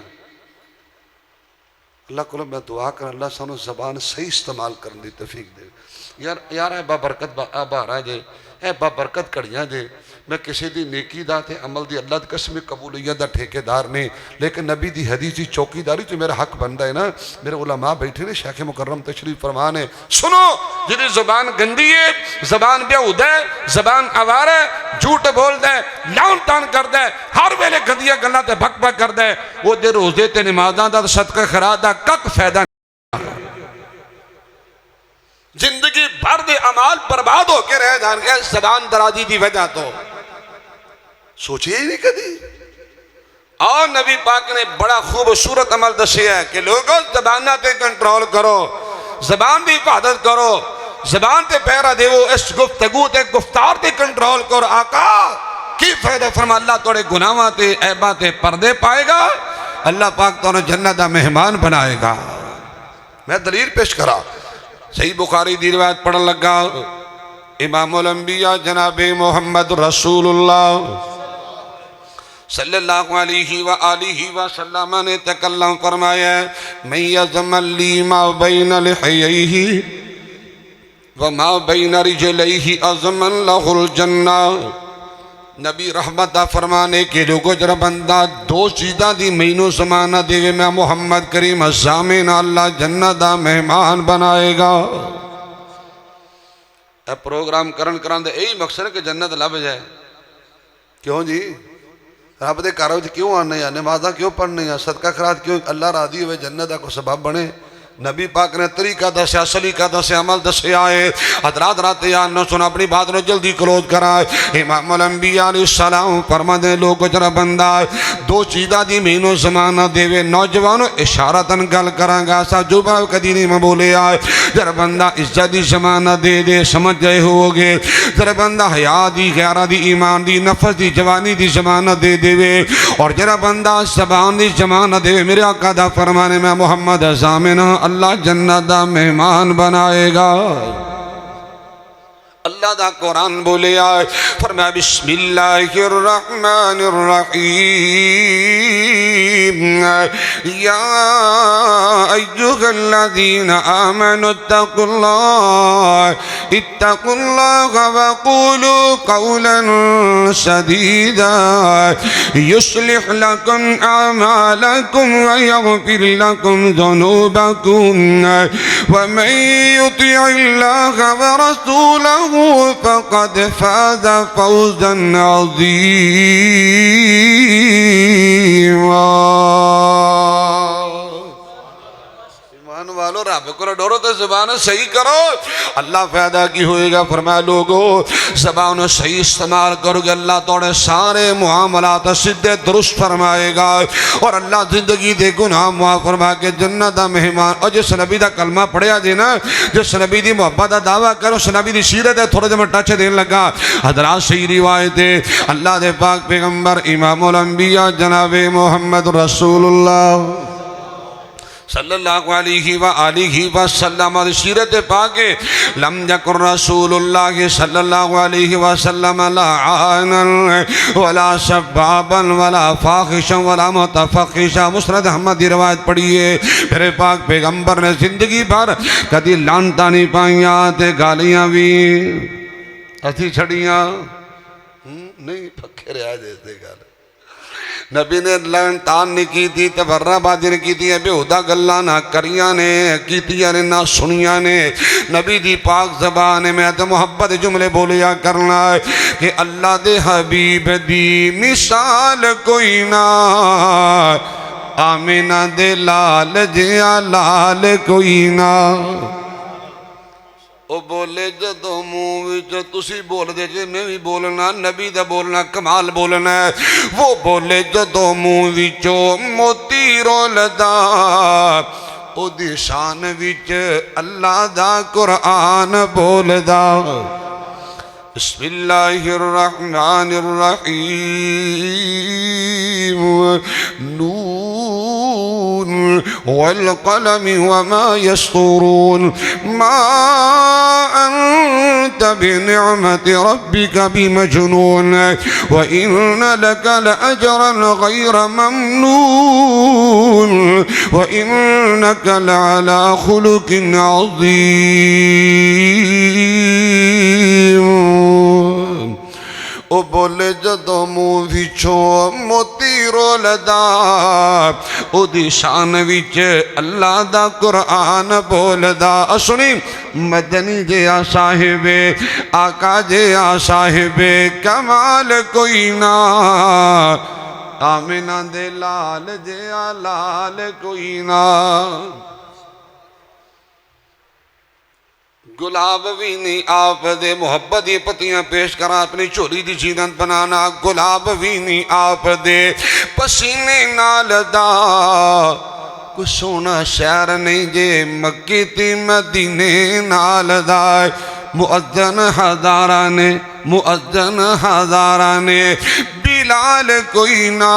اللہ کو میں دعا کر اللہ سانو زبان صحیح استعمال کرنے دی توفیق دے یار اے با برکت بارا جے اے با برکت کڑیاں جے میں کسی دی نیکی دا تے عمل دی اللہ دی قسم قبولیت دا ٹھیکے دار نہیں لیکن نبی دی حدیثی چوکی داری تو میرا حق بندہ ہے نا میرے علماء بیٹھے نے شیخ مکرم تشریف فرمان ہے سنو جدی زبان گندی ہے زبان بیہودہ ہے زبان آوار ہے جھوٹ بول دے لان تان کر دے ہر ویلے گندیاں گلاں تے بھک بھک کر دے وہ دے روزے تے نمازاں دا صدقہ خیرات دا کک فائدہ زندگی بھر دے عمال برباد ہو کے رہ جان گے زبان درازی دی وجہ تو سوچئے ہی نہیں کدی اور نبی پاک نے بڑا خوبصورت عمل دسیا ہے کہ لوگوں زبانہ تے کنٹرول کرو زبان دی حفاظت کرو زبان تے پیرا دیو اس گفتگو تے گفتار تے کنٹرول کرو آقا کی فائدہ فرما اللہ توڑے گناہاں تے عیباں تے پردے پائے گا اللہ پاک توڑے جنت دا مہمان بنائے گا میں دلیل پیش کرا صحیح بخاری دی روایت پڑھن لگا امام الانبیاء جناب محمد رسول اللہ صلی اللہ علیہ وآلہ وسلم نے تکلم فرمایا من یزمن لی ما بین لحییہ وما بین رجلیہ ازمن لہ الجنہ نبی رحمتہ فرمانے کے لوگوں جرا بندہ دو چیزاں دی مینو زمانہ دے میں محمد کریم الزامین اللہ جنت دا مہمان بنائے گا اے پروگرام کرن دے یہی مقصد ہے کہ جنت لب جائے کیوں جی رب دے کارو کیوں آنے ہیں نمازاں کیوں پڑھنے ہیں صدقہ خیرات کیوں اللہ راضی ہوئے جنت دا کو سبب بنے نبی پاک نے طریقہ دسیا سلیقہ دسیا عمل دسیا ہے حضرات رات یاد نہ سن اپنی بات نو جلدی کلوز کرائے امام الانبیاء علیہ السلام فرما دے لوگ جرا بندہ دو چیزاں دی مینو زمانہ دے وے نوجوانو اشارتاً گل کرانگا سا جو بڑا کدی نہیں میں بولے آئے جرا بندہ عزت دی زمانہ دے دے سمجھ جائے ہوگے جرا بندہ حیاء دی غیرہ دی ایمان دی نفس دی جوانی دی زمانہ دے دے وے اور جرا بندہ زبان دی زمانہ دے وے میرے آقا دا فرمانے میں محمد زامنہ اللہ جنت دا مہمان بنائے گا اللہ دا قرآن بولے آئے فرمایا بسم اللہ الرحمن الرحیم یا ایوہ الذین آمنوا اتقوا اللہ وقولوا قولا سدیدا یصلح لکم اعمالکم ویغفر لکم ذنوبکم ومن یطع اللہ ورسولہ فقد فاز فوزا عظیما ایمان والو رب کو ڈورو تو زبان صحیح کرو اللہ فائدہ کی ہوئے گا فرمایا لوگو زبان صحیح استعمال کرو گے اللہ توڑے سارے معاملات سدھے درست فرمائے گا اور اللہ زندگی دے گناہ معاف فرما کے جنت دا مہمان اور جس نبی دا کلمہ پڑھیا دینا جس نبی دی محبت دا دعویٰ کرو اس نبی دی سیرت ہے تھوڑے جمع ٹچ دین لگا حضرات صحیح روایت ہے اللہ دے پاک پیغمبر امام الانبیاء جناب محمد رسول اللہ صلی اللہ علیہ وآلہ وسلم سیرت پاکے لم یکن رسول اللہ صلی اللہ علیہ وسلم لعانا ولا سبابا ولا فاخشا ولا متفخشا مسند احمد دی روایت پڑھئے میرے پاک پیغمبر نے زندگی بھر کدی لانتا نہیں پائیاں تے گالیاں بھی ایسی چھڑیاں نہیں پکھے رہا دیتے گالے نبی نے لانتان نہیں کی تھی تبرہ بازی نے کی تھی بےہودہ گلاں نہ کریاں نے کیتیاں نے نہ سنیاں نے نبی دی پاک زبان میں تو محبت جملے بولیا کرنا ہے کہ اللہ دے حبیب دی مثال کوئی نہ آمینہ دے لال جیا لال کوئی نہ او بولے جدو مووچ تسی بول دے جے میں بھی بولنا نبی دا بولنا کمال بولنا ہے وہ بولے جدو مووچو موتی رولدا او دی شان وچ اللہ دا قرآن بولدا بسم اللہ الرحمن الرحیم نون والقلم وما يسطرون ما أنت بنعمة ربك بمجنون وإن لك لأجرا غير ممنون وإنك لعلى خلق عظيم او بولے جدو منہ وچوں موتی رولدا او دی شان وچ اللہ دا قرآن بولدا سنی مدنی جیا صاحب آقا جیا صاحب کمال کوئی نہ آمینہ دے لال جیا لال کوئی نہ گلاب بھی نہیں آپ دے محبت دی پتیاں پیش کرا اپنی چوری دی زینت بنانا گلاب بھی نہیں آپ دے پسینے نال دا کوئی سونا شہر نہیں جے مکی تی مدینے نال دا مؤذن ہزارانے بلال کوئی نہ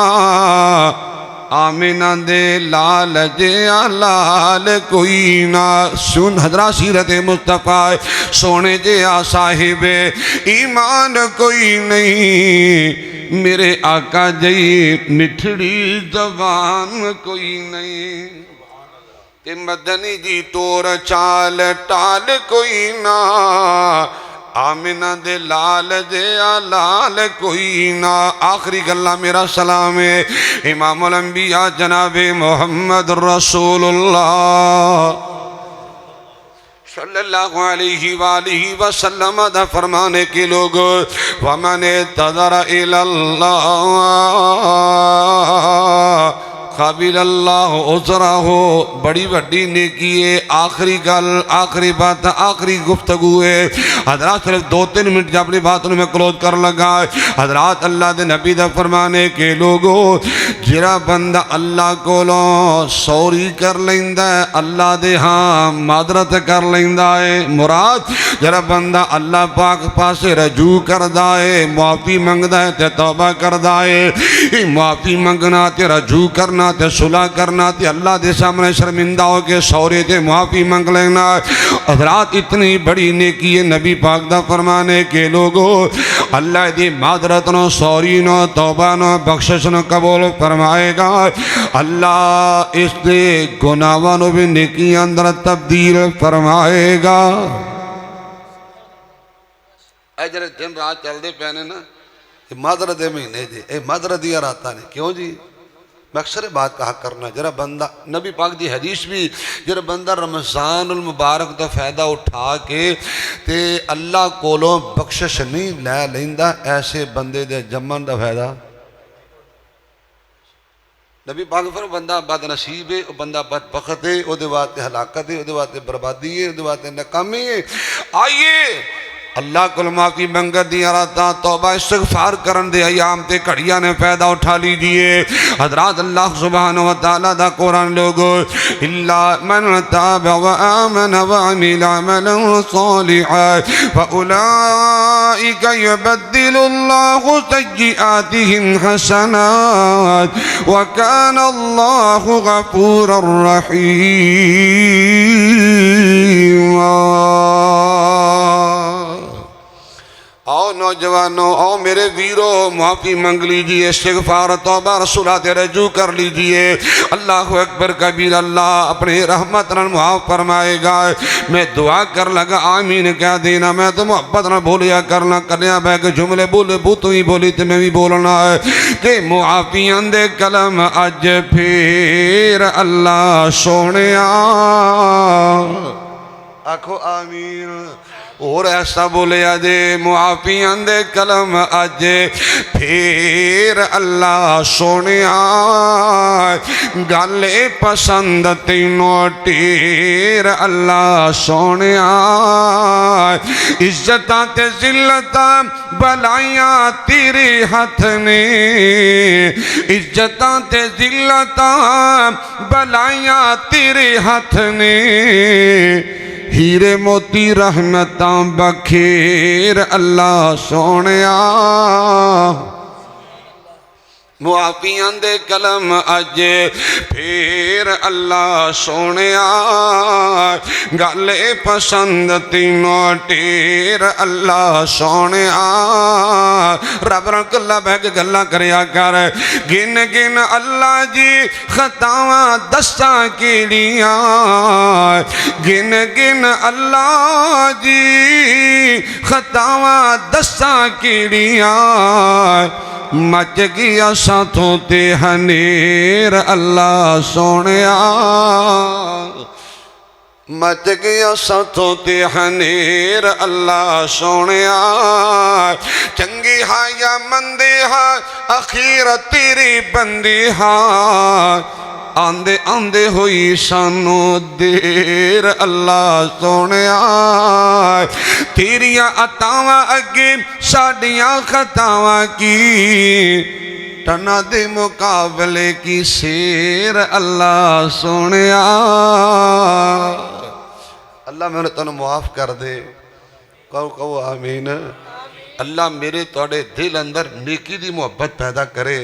آمینہ دے لال جیا لال کوئی نہ سن حضرات سیرت مصطفیٰ سونے جیا صاحب ایمان کوئی نہیں میرے آقا جئی مٹھڑی زبان کوئی نہیں کہ مدنی جی تور چال ٹال کوئی نہ آمینہ دے لال جیا لال کوئی نہ آخری گلہ میرا سلام ہے امام الانبیاء جناب محمد رسول اللہ صلی اللہ علیہ وآلہ وسلم دا فرمانے کے لوگ وَمَنِ تَذَرَ إِلَى اللَّهِ قابل اللہ عذرہ ہو، بڑی وڈی نیکی ہے۔ آخری گل، آخری بات، آخری گفتگو ہے حضرات، صرف 2-3 منٹ جب اپنی باتوں میں کلوز کر لگا ہے حضرات۔ اللہ دے نبی دا فرمانے کے لوگو جرا بندہ اللہ کولوں سوری کر لیندہ ہے، اللہ دے ہاں معذرت کر لیندہ ہے، مراد جرا بندہ اللہ پاک پاسے رجوع کردہ ہے، معافی منگدہ ہے تے توبہ کردہ ہے۔ معافی منگنا تے رجوع کرنا تے صلح کرنا تے اللہ دے سامنے شرمندہ ہو کے سورے تے معافی منگ لینا حضرات، اتنی بڑی نیکی ہے۔ نبی پاک دا فرمانے کے لوگو اللہ دی معذرت نو، سوری نو، توبہ نو، بخشش نو قبول فرمائے گا۔ اللہ اس دے گناہاں نو بھی نیکی اندر تبدیل فرمائے گا۔ اے جڑے دن رات چل دے پینے نا، یہ معذرت دے مہینے جی، اے معذرت دیا راتا نے، کیوں جی؟ میں اکثر بات کہا کرنا، جرا بندہ نبی پاک دی حدیث بھی، جرا بندہ رمضان المبارک دا فائدہ اٹھا کے تے اللہ کولوں بخشش نہیں لے لیندہ، ایسے بندے دے جمن دا فائدہ نبی پاک فرمایا بندہ بد نصیب ہے، بندہ بدبخت ہے، او دے واسطے ہلاکت ہے، او دے واسطے بربادی ہے، او دے واسطے ناکامی ہے۔ آئیے اللہ کو معافی منگت دیا رہتا، توبہ استغفار کرن دے ایام تے کھڑیاں نے فائدہ اٹھا لیجئے حضرات۔ اللہ سبحانہ وتعالی دا قرآن لوگو اِلَّا مَنْ تَابَ وَآمَنَ وَعَمِلَ عَمَلًا صَالِحًا فَأُولَئِكَ يُبَدِّلُ اللَّهُ سَيِّئَاتِهِمْ حَسَنَاتٍ وَكَانَ اللَّهُ غَفُورًا رَحِيمًا۔ آؤ نوجوانوں، آؤ میرے ویرو، معافی منگ لیجئے، استغفار توبہ رسولہ تے رجوع کر لیجئے۔ اللہ اکبر کبیر، اللہ اپنی رحمت نہ معاف فرمائے گا۔ میں دعا کر لگا آمین کہہ دینا، میں تو محبت نہ بھولیا کرنا، کرنیا بے کہ جملے بولے بوتو ہی بولی تے میں بھی بولنا ہے کہ معافی اندے کلم اج پھر اللہ سونیا، آکھو آمین۔ اور ایسا بولیا دے معافی اندے کلم اج پھر اللہ سونیا، گالے پسند تینوں ٹیر اللہ سونیا، عزتاں تے ذلتاں بلائیاں تیرے ہاتھ نے، عزتاں تے ذلتاں بلائیاں تیرے ہاتھ نے، ہیرے موتی رحمتاں بخیر اللہ سونیا، معافیاں دے کلم اج پھر اللہ سونیا، گالے پسند تینوں ٹیر اللہ سونیا۔ رب رنگ اللہ بہ کے گلہ کریا کر، گن گن اللہ جی خطاواں دستاں کی لیاں، گن گن اللہ جی خطاواں دستاں کی لیاں، مچ گیا ساتھوں تے ہنیر اللہ سونیا، مچ گیا ساتھوں تے ہنیر اللہ سونیا، چنگی ہاں یا مندی ہاں اخیر تیری بندی ہاں، آندے آندے ہوئی سانو دیر اللہ سونیا، تیریاں عطاواں اگے ساڈیاں خطاواں کی، ٹنا دے مقابلے کی سیر اللہ سونیا۔ اللہ میں نے تنہوں معاف کر دے، کہو آمین۔ اللہ میرے توڑے دل اندر نیکی دی محبت پیدا کرے،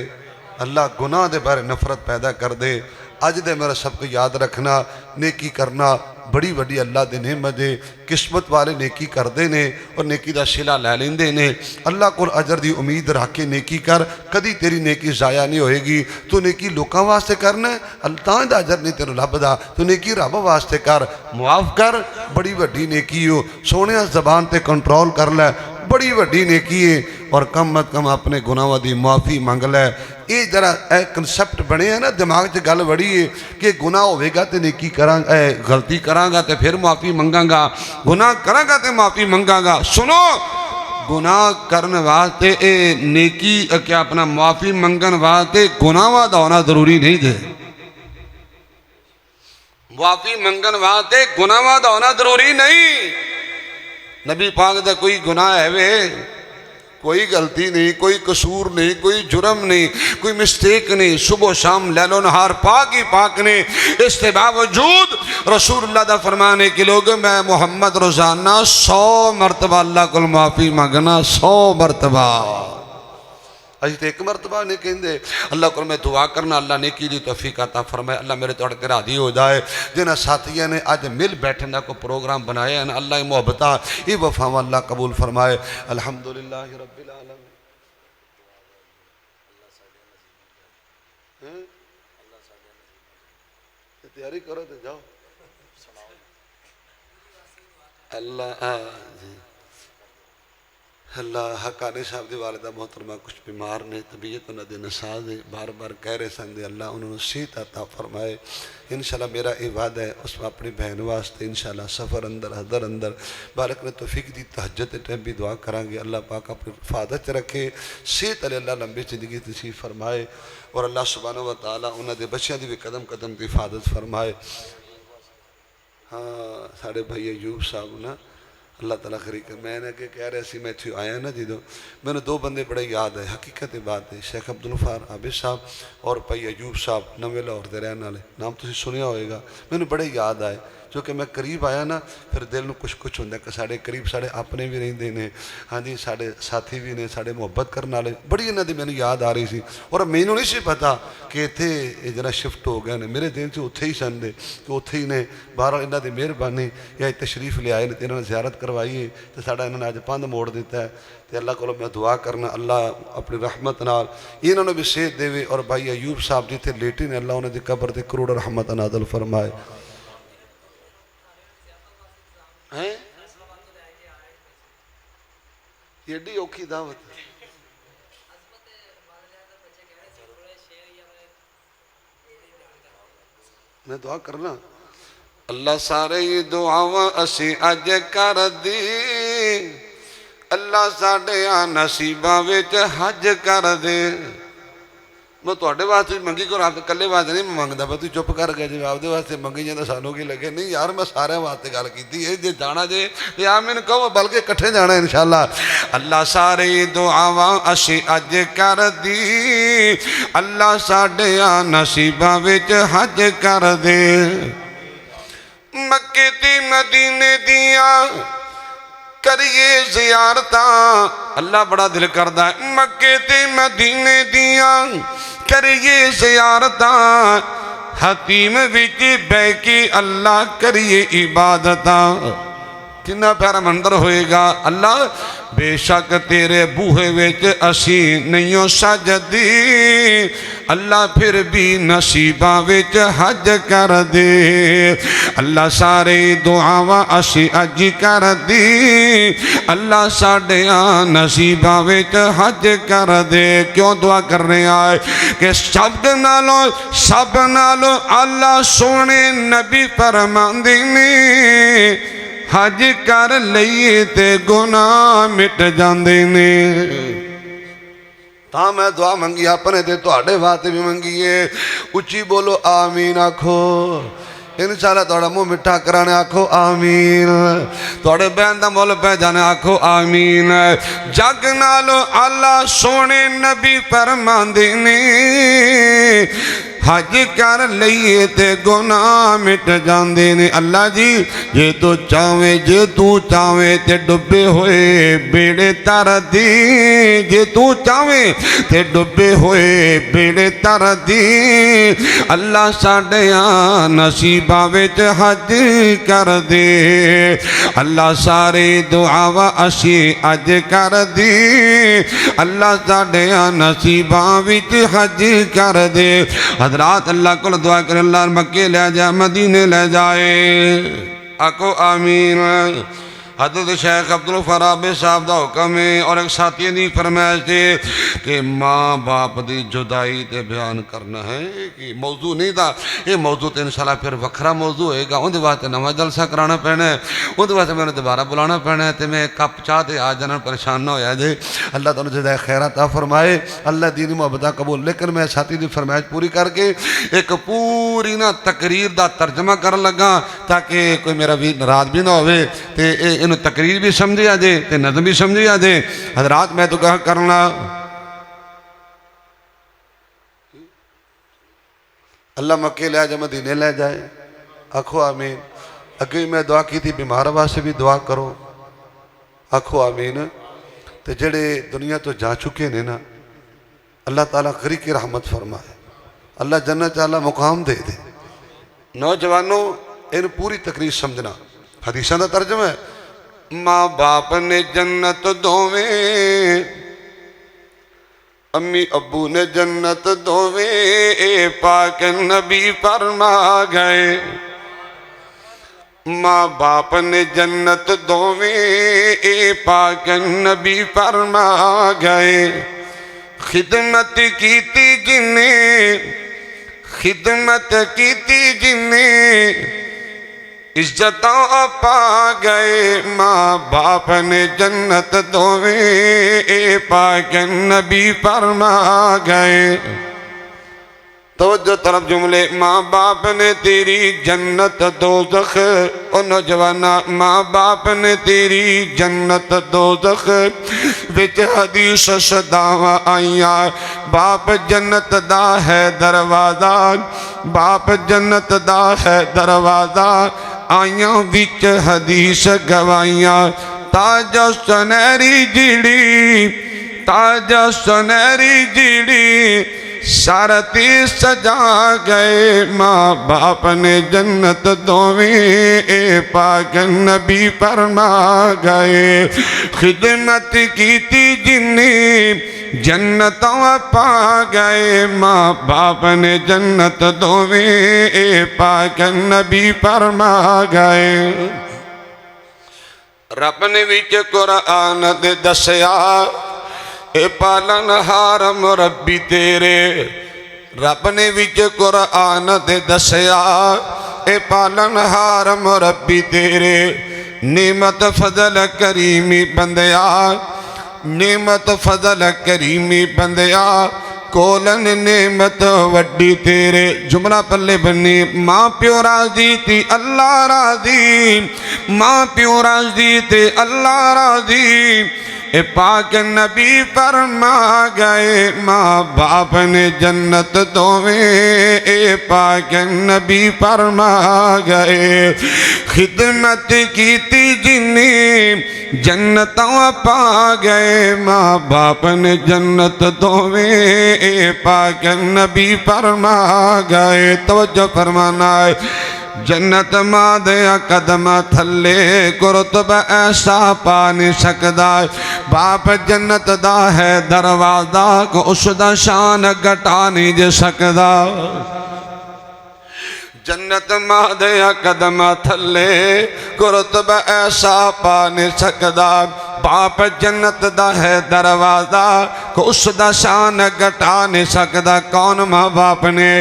اللہ گناہ دے بارے نفرت پیدا کر دے۔ آج دے میرا سب کو یاد رکھنا، نیکی کرنا بڑی بڑی اللہ دے نعمت ہے، قسمت والے نیکی کر دے نے اور نیکی دا صلہ لے لیندے نے۔ اللہ کو اجر دی امید رکھ کے نیکی کر، کدی تیری نیکی ضائع نہیں ہوئے گی۔ تو نیکی لوکاں واسطے کرنا ہے، اللہ دا اجر نہیں تیرے لبدا، تو نیکی رب واسطے کر، معاف کر، بڑی بڑی نیکی ہو، سونے زبان تے کنٹرول کر لے، بڑی بڑی نیکی ہے، اور کم از کم اپنے گناہوں دی معافی مانگ لے۔ یہ ذرا کنسپٹ بنے ہیں نا دماغ سے گل بڑی ہے کہ گناہ ہوئے گا تے نیکی کراں، غلطی کراں گا تے پھر معافی منگاں گا، گناہ کراں گا تے معافی منگاں گا۔ سنو، گناہ کرنے واسطے نیکی کیا اپنا معافی منگن واسطے گناہ دا ہونا ضروری نہیں دے۔ معافی منگن واسطے گناہاں دا ہونا ضروری نہیں. نبی پاک دا کوئی گناہ ہے وے، کوئی غلطی نہیں، کوئی قصور نہیں، کوئی جرم نہیں، کوئی مسٹیک نہیں. صبح و شام لیل و نہار پاک ہی پاک نے. اس کے باوجود رسول اللہ دا فرمانے کے لوگ میں محمد روزانہ 100 مرتبہ اللہ کو معافی مانگنا، 100 مرتبہ. اجی تو ایک مرتبہ نہیں کہندے. اللہ کو میں دعا کرنا اللہ نیکی دی توفیق عطا فرمائے. اللہ میرے توڑ کے راضی ہو جائے. جنہاں ساتھیاں نے آج مل بیٹھنے کو پروگرام بنایا ہے اللہ محبتہ یہ وفاواں اللہ قبول فرمائے. الحمدللہ رب العالمین. تیاری کرو تو جاؤ. اللہ حقانی صاحب دی والدہ محترمہ کچھ بیمار نے، طبیعت انہوں نے نساز ہے، بار بار کہہ رہے سن دے اللہ انہوں نے صحت عطا فرمائے. انشاءاللہ میرا عبادہ ہے اس میں اپنی بہن واسطے انشاءاللہ سفر اندر حضر اندر بارک نے توفیق دی. تہجد ٹائم بھی دعا کریں گے اللہ پاک اپنی حفاظت رکھے، صحت علی اللہ لمبی زندگی نصیب فرمائے اور اللہ سبحانہ و تعالیٰ انہوں دے بچیاں دی بھی قدم قدم دی حفاظت فرمائے. ہاں ساڑھے بھائی ایوب صاحب نا اللہ تعالیٰ خری کر. میں نے کہہ رہے سی میں تھی آیا نا جدو میں نے 2 بندے بڑے یاد ہے. حقیقت بات ہے شیخ عبدالغفار عابد صاحب اور بھائی ایوب صاحب نویں لاہور دے رہن والے نام تسی سنیا ہوئے گا. میں نے بڑے یاد آئے جو کہ میں قریب آیا نا پھر دل نو کچھ ہوندہ کہ ساڑھے قریب ساڑھے اپنے بھی رہندے نے. ہاں جی ساڑھے ساتھی بھی نے ساڑھے محبت کرنے والے بڑی انہاں دی میں نے یاد آ رہی سی. اور مینوں نہیں سی پتا کہ اتھے جنہاں شفٹ ہو گئے نے میرے دین سے اتھے ہی سن دے کہ اتھے ہی نے. بہرحال انہاں دی مہربانی یا تشریف لے آئے نے انہوں نے زیارت کروائی ہے تو ساڑھا انہوں نے آج پاند موڑ دیتا ہے. تو اللہ کو میں دعا کرنا اللہ اپنی رحمت نال انہوں نے بھی صحت دے اور بھائی ایوب صاحب جیتے لیٹی نے اللہ انہوں نے قبر تے کروڑ رحمت نازل فرمائے. یہ ایڈی اوکھی دعوت میں دعا کرنا اللہ سارے دعاواں اسی اج کر دی. اللہ ساڑے نصیباں وچ حج کر دے. میں توڑے واسطے منگی کو آپ کلے واسطے نہیں مانگدا پا تو چپ کر گئے جی آپ دے واسطے منگی جاندے سانوں کی لگے نہیں یار میں سارے واسطے گل کیتی ہے جے جانا جے یا میں نے کہو بلکہ کٹھے جانا ہے انشاءاللہ. اللہ سارے دعاواں اسی اج کر دی. اللہ ساڈے نصیباں وچ حج کر دے. مکے تے مدینے دیاں کریے زیارتاں اللہ بڑا دل کردہ ہے. مکے تے مدینے دیاں کریے زیارتاں حتیم وچ بہ کے اللہ کریے عبادتاں. کنا پیارا منظر ہوئے گا. اللہ بے شک تیرے بوہے وچ اسی نہیں سجدی اللہ پھر بھی نصیباں وچ حج کر دے. اللہ سارے دعاواں اسی اج کر دی. اللہ ساڑے نصیباں وچ حج کر دے. کیوں دعا کرنے آئے کہ سب نالو اللہ سونے نبی فرماندے نے حج کر لئیے تے گناہ مٹ جاندے نے. تاں میں دعا منگی اپنے تے توڑے واسطے بھی منگیے. اچھی بولو آمین آکھو. انشاءاللہ توڑا منہ مٹھا کرانے آکھو آمین. توڑے بہن دا مول پہ جانے آکھو آمین. جگ نالو اللہ سونے نبی فرماندے نے حج کر لئیے تے گناہ مٹ جاندے نے. اللہ جی جے تو چاہویں تے ڈبے ہوئے بیڑے تر دی. جے تو چاہویں تے ڈبے ہوئے بیڑے تر دی. اللہ ساڑے نصیباں وچ حج کر دے. اللہ سارے دعاواں اسی اج کر دی. اللہ ساڑے نصیباں وچ حج کر دے. حضرات اللہ کو دعا کریں اللہ مکے لے جائے مدینے لے جائے. آکو آمین. حضرت شیخ عبدالغفار آبے صاحب دا حکم ہے اور ایک ساتھی دی فرمائش دے کہ ماں باپ دی جدائی تے بیان کرنا ہے کہ موضوع نہیں تھا یہ موضوع تے انشاءاللہ پھر وکھرا موضوع ہوئے گا ان دے واسطے نواں جلسہ کرانا پینا ہے ان دے واسطے میں نے دوبارہ بلانا پینا ہے تے میں کپ چاہ تے آ جانا پریشان نہ ہویا جے اللہ تعالیٰ جزائے خیر عطا فرمائے اللہ دینی محبتہ قبول لیکن میں ساتھی دی فرمائش پوری کر کے ایک پوری نا تقریر دا ترجمہ کر لگا تاکہ کوئی میرا بھی ناراض بھی نہ ہوئے تے انہوں تقریر بھی سمجھے آ دے تے نظم بھی سمجھے آ دے حضرات میں تو کہا کرنا اللہ مکے لے جائے مدینے لے جائے آکھو آمین اگے میں دعا کی تھی بیمار واسطے بھی دعا کرو آکھو آمین تے جڑے دنیا تو جا چکے نے نا اللہ تعالیٰ غریق کی رحمت فرمائے اللہ جنت چالا مقام دے دے نوجوانوں ان پوری تقریر سمجھنا حدیثہ دا ترجمہ ہے ماں باپ نے جنت دوویں امی ابو نے جنت دوویں پاک نبی فرما گئے ماں باپ نے جنت دوویں پاک نبی فرما گئے خدمت کیتی جنہیں خدمت کیتی جنہیں عزتاں پا گئے ماں باپ نے جنت دوویں پاک نبی فرما گئے توجہ طرف جملے ماں باپ نے تیری جنت دوزخ او نوجوانہ ماں باپ نے تیری جنت دوزخ وچ حدیث صداواں آئیاں باپ جنت دا ہے دروازہ باپ جنت دا ہے دروازہ آئیاں وچ حدیث گوائیاں تاج سنہری جڑی تاج سنہری جڑی شارتی سجا گئے ماں باپ نے جنت دوویں پاک نبی فرما گئے خدمت کیتی جنہیں جنتوں پا گئے ماں باپ نے جنت دوویں پاک نبی فرما گئے رب نے وچ قرآن دے دسیا اے پالن ہارم ربی تیرے رب نے وچ قرآن دے دسیا اے پالن ہارم ربی تیرے نعمت فضل کریمی بندیا نعمت فضل کریمی بندیا کولن نعمت وڈی تیرے جملہ پلے بنی ماں پیو راضی تھی اللہ راضی ماں پیو راضی تھی اللہ راضی اے پاک نبی فرما گئے ماں باپ نے جنت دوویں اے پاک نبی فرما گئے خدمت کیتی جنہیں جنتوں پا گئے ماں باپ نے جنت دوویں اے پاک نبی فرما گئے توجہ فرمانا ہے جنت ماں دیا قدم تھلے کرتب ایسا پا نہیں سکدا باپ جنت دا ہے دروازہ کو اس دا شان گھٹا نہیں جے سکدا جنت ماں دیا قدم تھلے کرتب ایسا پا نہیں سکدا باپ جنت دا ہے دروازہ کو اس دا شان گھٹا نہیں سکدا کون ماں باپ نے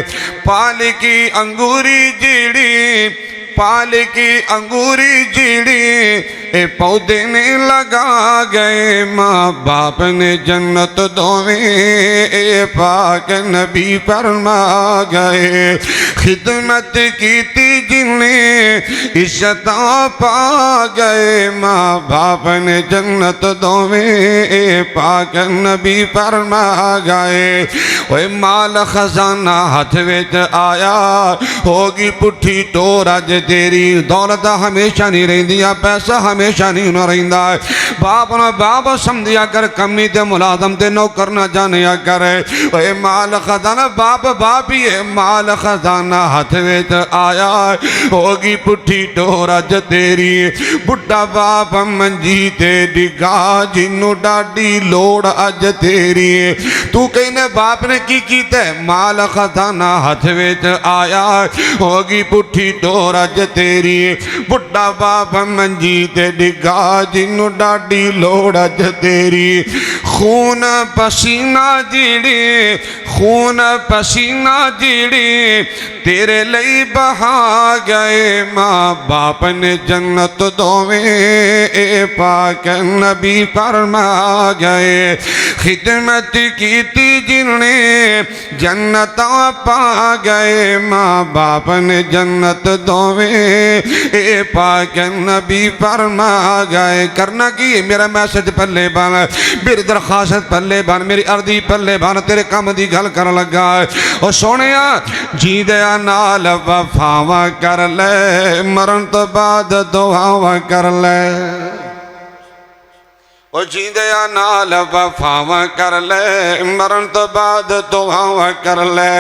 پالی کی انگوری جیڑی پالی کی انگوری جیڑی اے پودے نے لگا گئے ماں باپ نے جنت دوویں اے پاک نبی فرما گئے خدمت کیتی جنہیں عزتاں پا گئے ماں باپ نے جنت دوویں اے پاک نبی فرما گئے اوے مال خزانہ ہاتھ وچ آیا ہوگی پٹھی ٹور اج تیری دولت ہمیشہ نہیں رہندیا پیسہ ہمیشہ نہیں نہ رہندا باپ نہ باپ سمجھیا کر کمی تے ملازم تے نوکر نہ جانیا کرے اے مال خزانہ باپ باپ ہی ہے مال خزانہ ہاتھ وچ آیا ہوگی پٹھی ٹور اج تیری بڈھا باپ منجی تے ڈگا جنوں ڈاڈی لوڑ اج تیری تو کہنے باپ نے کی کیتا ہے مال خزانہ ہاتھ وچ آیا ہوگی پٹھی ٹورج تیری بڑا باپ منجی تے ڈگا جنوں ڈاڈی لوڑ اج تیری خون پسینہ جیڑی خون پسینہ جیڑی تیرے لئی بہا گئے ماں باپ نے جنت دوویں اے پاک نبی فرما گئے خدمت کیتی جن نے جنتاں پا گئے ماں باپ نے جنت دوویں اے پاک نبی فرما گئے کرنا کی میرا میسج پلے بان میری درخواست پلے بان میری عرضی پلے بان تیرے کام دی گل کر لگا او سونیا جی دیا نال وفاواں کر لے مرن تو بعد دعاواں کر لے او جیندیا نال وفاواں کر لے مرن تو بعد دعاواں کر لے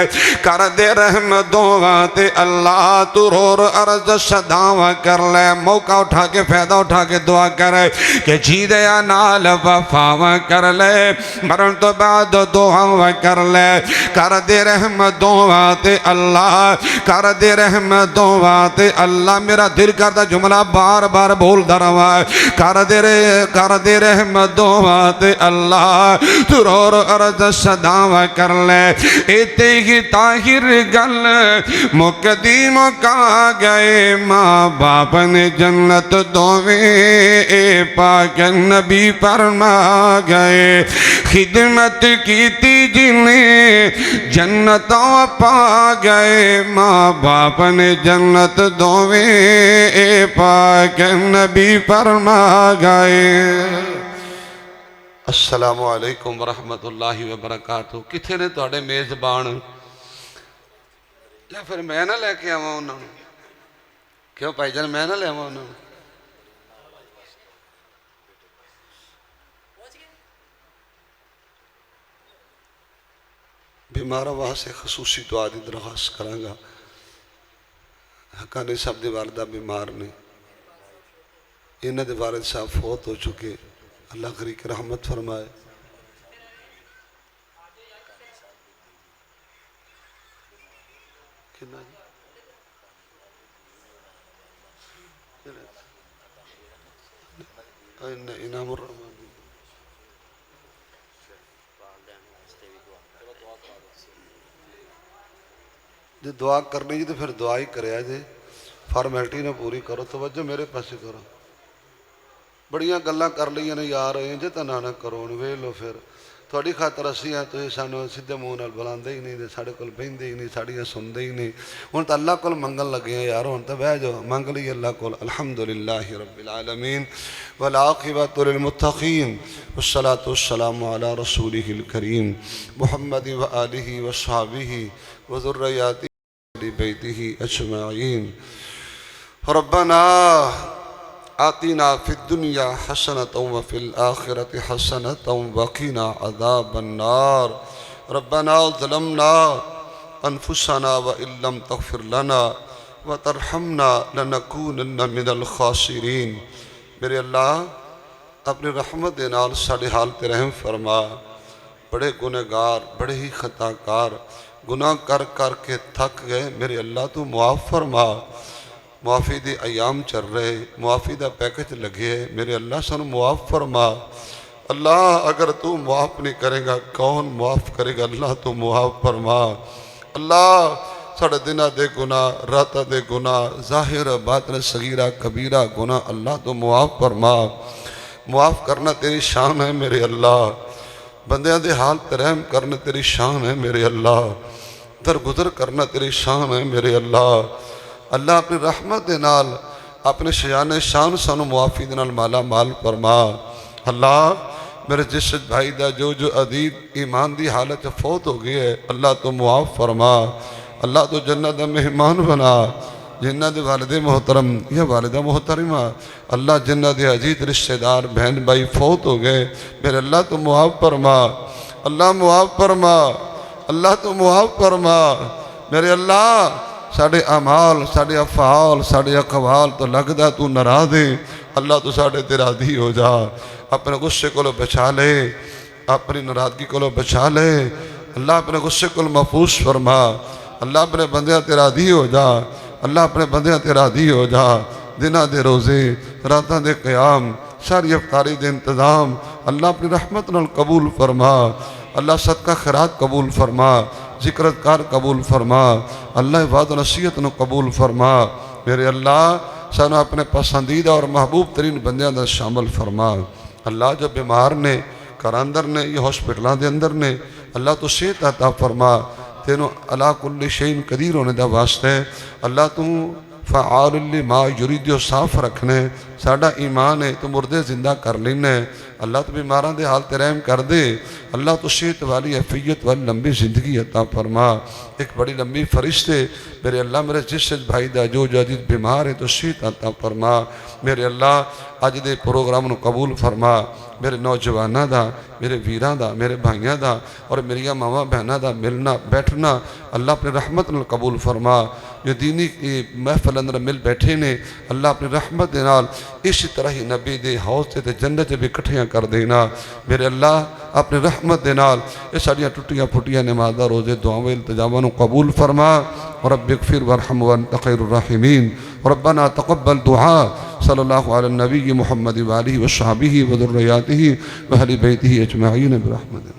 کر دے رحم دعاواں تے اللہ تو رور عرض صداواں کر لے موقع اٹھا کے فائدہ اٹھا کے دعا کرے کہ جیندیا نال وفاواں کر لے مرن تو بعد دعاواں کر لے کر دے رحم دعاواں تے اللہ کر دے رحم دعاواں تے اللہ میرا دل کردا جملہ بار بار بولدا رہواں کر دے رحم دعوات اللہ ترور عرض صداواں کر لے ایتے ہی طاہر گل مقدی مکا گئے ماں باپ نے جنت دوویں اے پاک نبی فرما گئے خدمت کیتی جنہیں جنتاں پا گئے ماں باپ نے جنت دوویں اے پاک نبی فرما گئے السلام علیکم ورحمت اللہ وبرکاتہ کتھے نے توڑے میزبان یا پھر میں نہ لے کے آواں انہوں کیوں پائی جان میں نہ لے آواں انہوں بیمارہ وہاں سے خصوصی دعا دی درخواست کروں گا حقانی صاحب دی والدہ بیمار نے انہ دے والد صاحب فوت ہو چکے اللہ کری کے رحمت فرمائے انعام الرحمن جو دعا کرنی جی تو پھر دعا ہی کرے آجے فارمیلٹی نہ پوری کرو توجہ میرے پاسے کرو بڑیاں گلاں کر لئیاں نے یار ہیں جے تنہا نہ کرو وے لو پھر تھوڑی خاطر اسی ہیں تو یہ سانو سدھے منہ نال بلاندے ہی نہیں ساڑھے کول بہندے ہی نہیں ساڑیاں سندے ہی نہیں ہن تو اللہ کول منگن لگے ہیں یار ہن تو بہ جاؤ منگ لئی اللہ کول الحمدللہ رب العالمین والعاقبۃ للمتقین والصلاۃ والسلام علی رسولہ الکریم محمد وآلہ وصحبہ وذریاتہ بیتہ اجمعین ربنا آتنا فی الدنیا حسنة وفی الآخرة حسنة وقنا عذاب النار ربنا ظلمنا انفسنا وإن لم تغفر لنا وترحمنا لنکونن من الخاسرین میرے اللہ اپنی رحمت نال ساڑے حال تے رحم فرما بڑے گنہگار بڑے ہی خطاکار گناہ کر کر کے تھک گئے میرے اللہ تو معاف فرما معافی دے ایام چل رہے معافی دا پیکج لگے میرے اللہ سن معاف فرما اللہ اگر تو معاف نہیں کرے گا کون معاف کرے گا اللہ تو معاف فرما اللہ ساڑھے دنہ دے گناہ راتہ دے گناہ ظاہر باطن صغیرہ کبیرہ گناہ اللہ تو معاف فرما معاف کرنا تیری شان ہے میرے اللہ بندیاں دے حال ترحم کرنا تیری شان ہے میرے اللہ درگزر کرنا تیری شان ہے میرے اللہ اللہ اپنی رحمت نال اپنے شیان شان سانو معافی نال مالا مال فرما اللہ میرے جسد بھائی دا جو عدید ایمان دی حالت فوت ہو گئی ہے اللہ تو معاف فرما اللہ تو جنت دا مہمان بنا جنہ دے والد محترم یا والدہ محترمہ اللہ جنہ دے عزیز رشتہ دار بہن بھائی فوت ہو گئے میرے اللہ تو معاف فرما اللہ معاف فرما اللہ تو معاف فرما میرے اللہ ساڑھے اعمال ساڑھے افعال ساڑھے اقوال تو لگدا تو ناراض ہے اللہ تو ساڑھے تیرا دی ہو جا اپنے غصے کو بچا لے اپنی ناراضگی کو بچا لے، اللہ اپنے غصے کو محفوظ فرما، اللہ اپنے بندیاں تے راضی ہو جا، اللہ اپنے بندیاں تے راضی ہو جا، دنہ دے روزے، راتاں دے قیام، ساری افطاری دے انتظام اللہ اپنی رحمت نال قبول فرما، اللہ صدقہ خیرات قبول فرما، ذکر اذکار قبول فرما، اللہ عبادت و نصیحت نو قبول فرما، میرے اللہ سانو اپنے پسندیدہ اور محبوب ترین بندیاں دا شامل فرما۔ اللہ جو بیمار نے گھر اندر نے یا ہاسپٹلاں دے اندر نے، اللہ تو صحت عطا فرما، تینوں علا کل شیء قدیر ہونے دا واسطے اللہ تو فعال لما یرید صاف رکھنے، ساڈا ایمان ہے تو مردے زندہ کر لینا ہے، اللہ تو بیماراں دے حال تے رحم کر دے، اللہ تو صحت والی عافیت والی لمبی زندگی عطا فرما، ایک بڑی لمبی فرشتے میرے اللہ میرے جس بھائی دا جو جدید بیمار ہے تو صحت عطا فرما، میرے اللہ اج دے پروگرام نو قبول فرما، میرے نوجواناں دا، میرے ویراں دا، میرے بھائیاں دا اور میری ماواں بہناں دا ملنا بیٹھنا اللہ اپنی رحمت نال قبول فرما، جو دینی محفل اندر مل بیٹھے نے اللہ اپنی رحمت دے نال اسی طرح ہی نبی دے حوض تے جنت بھی اکٹھیاں کر دینا، میرے اللہ اپنی رحمت دے نال یہ ساڈیاں ٹوٹیاں پھٹیاں نمازاں روزے دعاواں التجاواں نو قبول فرما، رب اغفر وارحم وانت خیر الراحمین، ربنا تقبل دعاء صلی اللہ علی النبی محمد وآلہ وصحبہ وذریاتہ واہل بیتہ اجمعین برحمتک۔